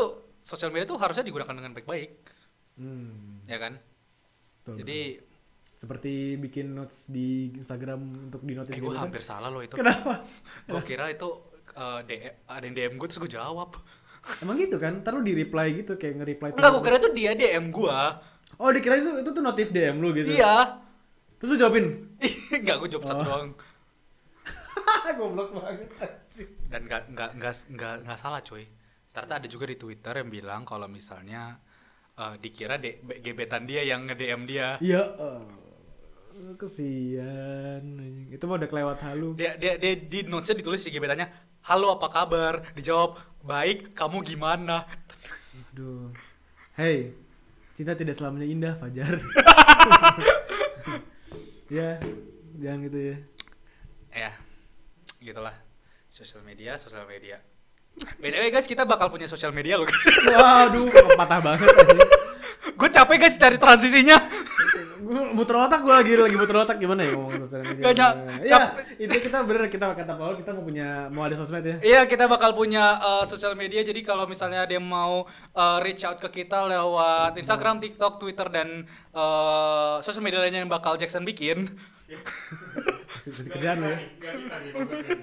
sosial media tuh harusnya digunakan dengan baik-baik, ya kan? Betul, Jadi betul. Seperti bikin notes di Instagram untuk di notice gue gitu kan. hampir salah loh itu. Kenapa? Gue kira itu ada yang DM gue terus gue jawab. Emang gitu kan? Ntar lu di reply gitu, kayak nge-reply. Enggak, gue kira itu dia DM gue. Oh, dikira itu tuh notif DM lu gitu. Iya. Terus lu jawabin? Enggak, gue jawab satu doang. Goblok banget. anjing. Dan nggak salah coy. Ternyata ada juga di Twitter yang bilang kalau misalnya dikira gebetan dia yang nge-DM dia. Iya. Kesian. anjing. Itu mah udah kelewat halu. Dia di notesnya ditulis si gebetannya, "Halo, apa kabar?" Dijawab, "Baik, kamu gimana?" Aduh. Hey, cinta tidak selamanya indah, Fajar. Ya, jangan gitu ya. Ya, gitulah. Sosial media. BTW guys, kita bakal punya sosial media loh guys. Waduh, patah banget. Gue capek guys cari transisinya. Muter otak, gue lagi muter otak gimana ya ngomong sosial media. Gak nyap- Iya, itu kita bener, kita kata Paul kita mau ada sosmed ya. Iya, kita bakal punya sosial media. Jadi kalau misalnya ada yang mau reach out ke kita lewat Instagram, TikTok, Twitter, dan sosial media lainnya yang bakal Jackson bikin. Masih kerjaan lo ya. Nggak kita nih, pokoknya.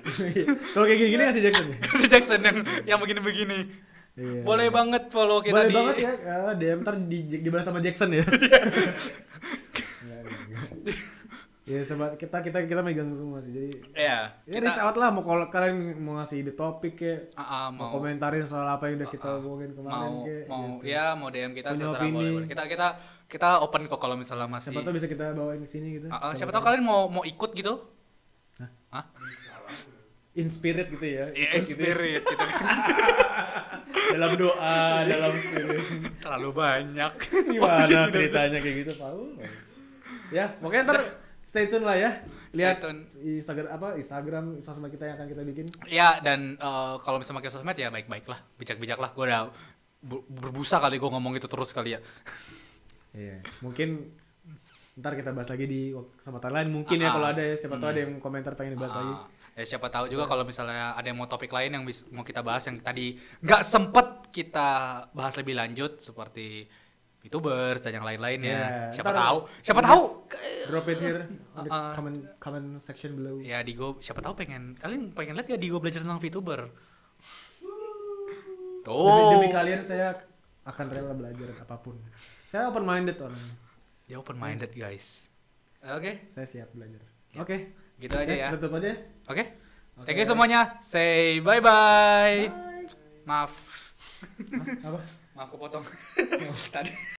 Kalau kayak gini ngasih Jackson ya. Si Jackson yang begini-begini. Iya. Boleh banget follow kita Boleh di banget ya. DM ntar dibalas sama Jackson ya. Ya sobat, kita megang semua sih. Jadi Iya. ya reach out lah, mau kalau kalian mau ngasih ide topik kayak mau mau komentarin soal apa yang udah kita omongin kemarin mau kayak mau gitu. ya mau DM kita Punya terserah, opini. boleh. Kita open kok kalau misalnya masih. Siapa tahu bisa kita bawain ke sini gitu. Siapa tahu kalian mau ikut gitu. Hah? In spirit gitu ya. Iya, ikut gitu ya. spirit gitu kan. Dalam doa, dalam spirit. Terlalu banyak. Gimana ceritanya kayak gitu, Paul? Ya, pokoknya ntar stay tune lah ya. Lihat Instagram sosmed kita yang akan kita bikin. Ya, dan kalau misalnya pakai sosmed ya baik-baik lah, bijak-bijak lah. Gue udah berbusa kali gue ngomong itu terus kali ya. Iya, mungkin ntar kita bahas lagi di kesempatan lain mungkin ya kalau ada ya, siapa tahu ada yang komentar pengen dibahas lagi. Ya siapa tahu juga kalau misalnya ada yang mau topik lain yang mau kita bahas yang tadi nggak sempet kita bahas lebih lanjut seperti VTubers dan yang lain-lainnya. Yeah, Siapa ntar tahu drop it here in the comment section below. ya di Go, siapa tahu kalian pengen lihat ya di Go belajar tentang VTuber. Demi kalian saya akan rela belajar apapun. Saya open minded orangnya. Dia open minded guys. Oke, Saya siap belajar. Oke. gitu aja ya. Tutup aja. Oke. Oke, Thank you guys. semuanya. Say bye-bye. Maaf. Apa? Maaf aku potong. Tadi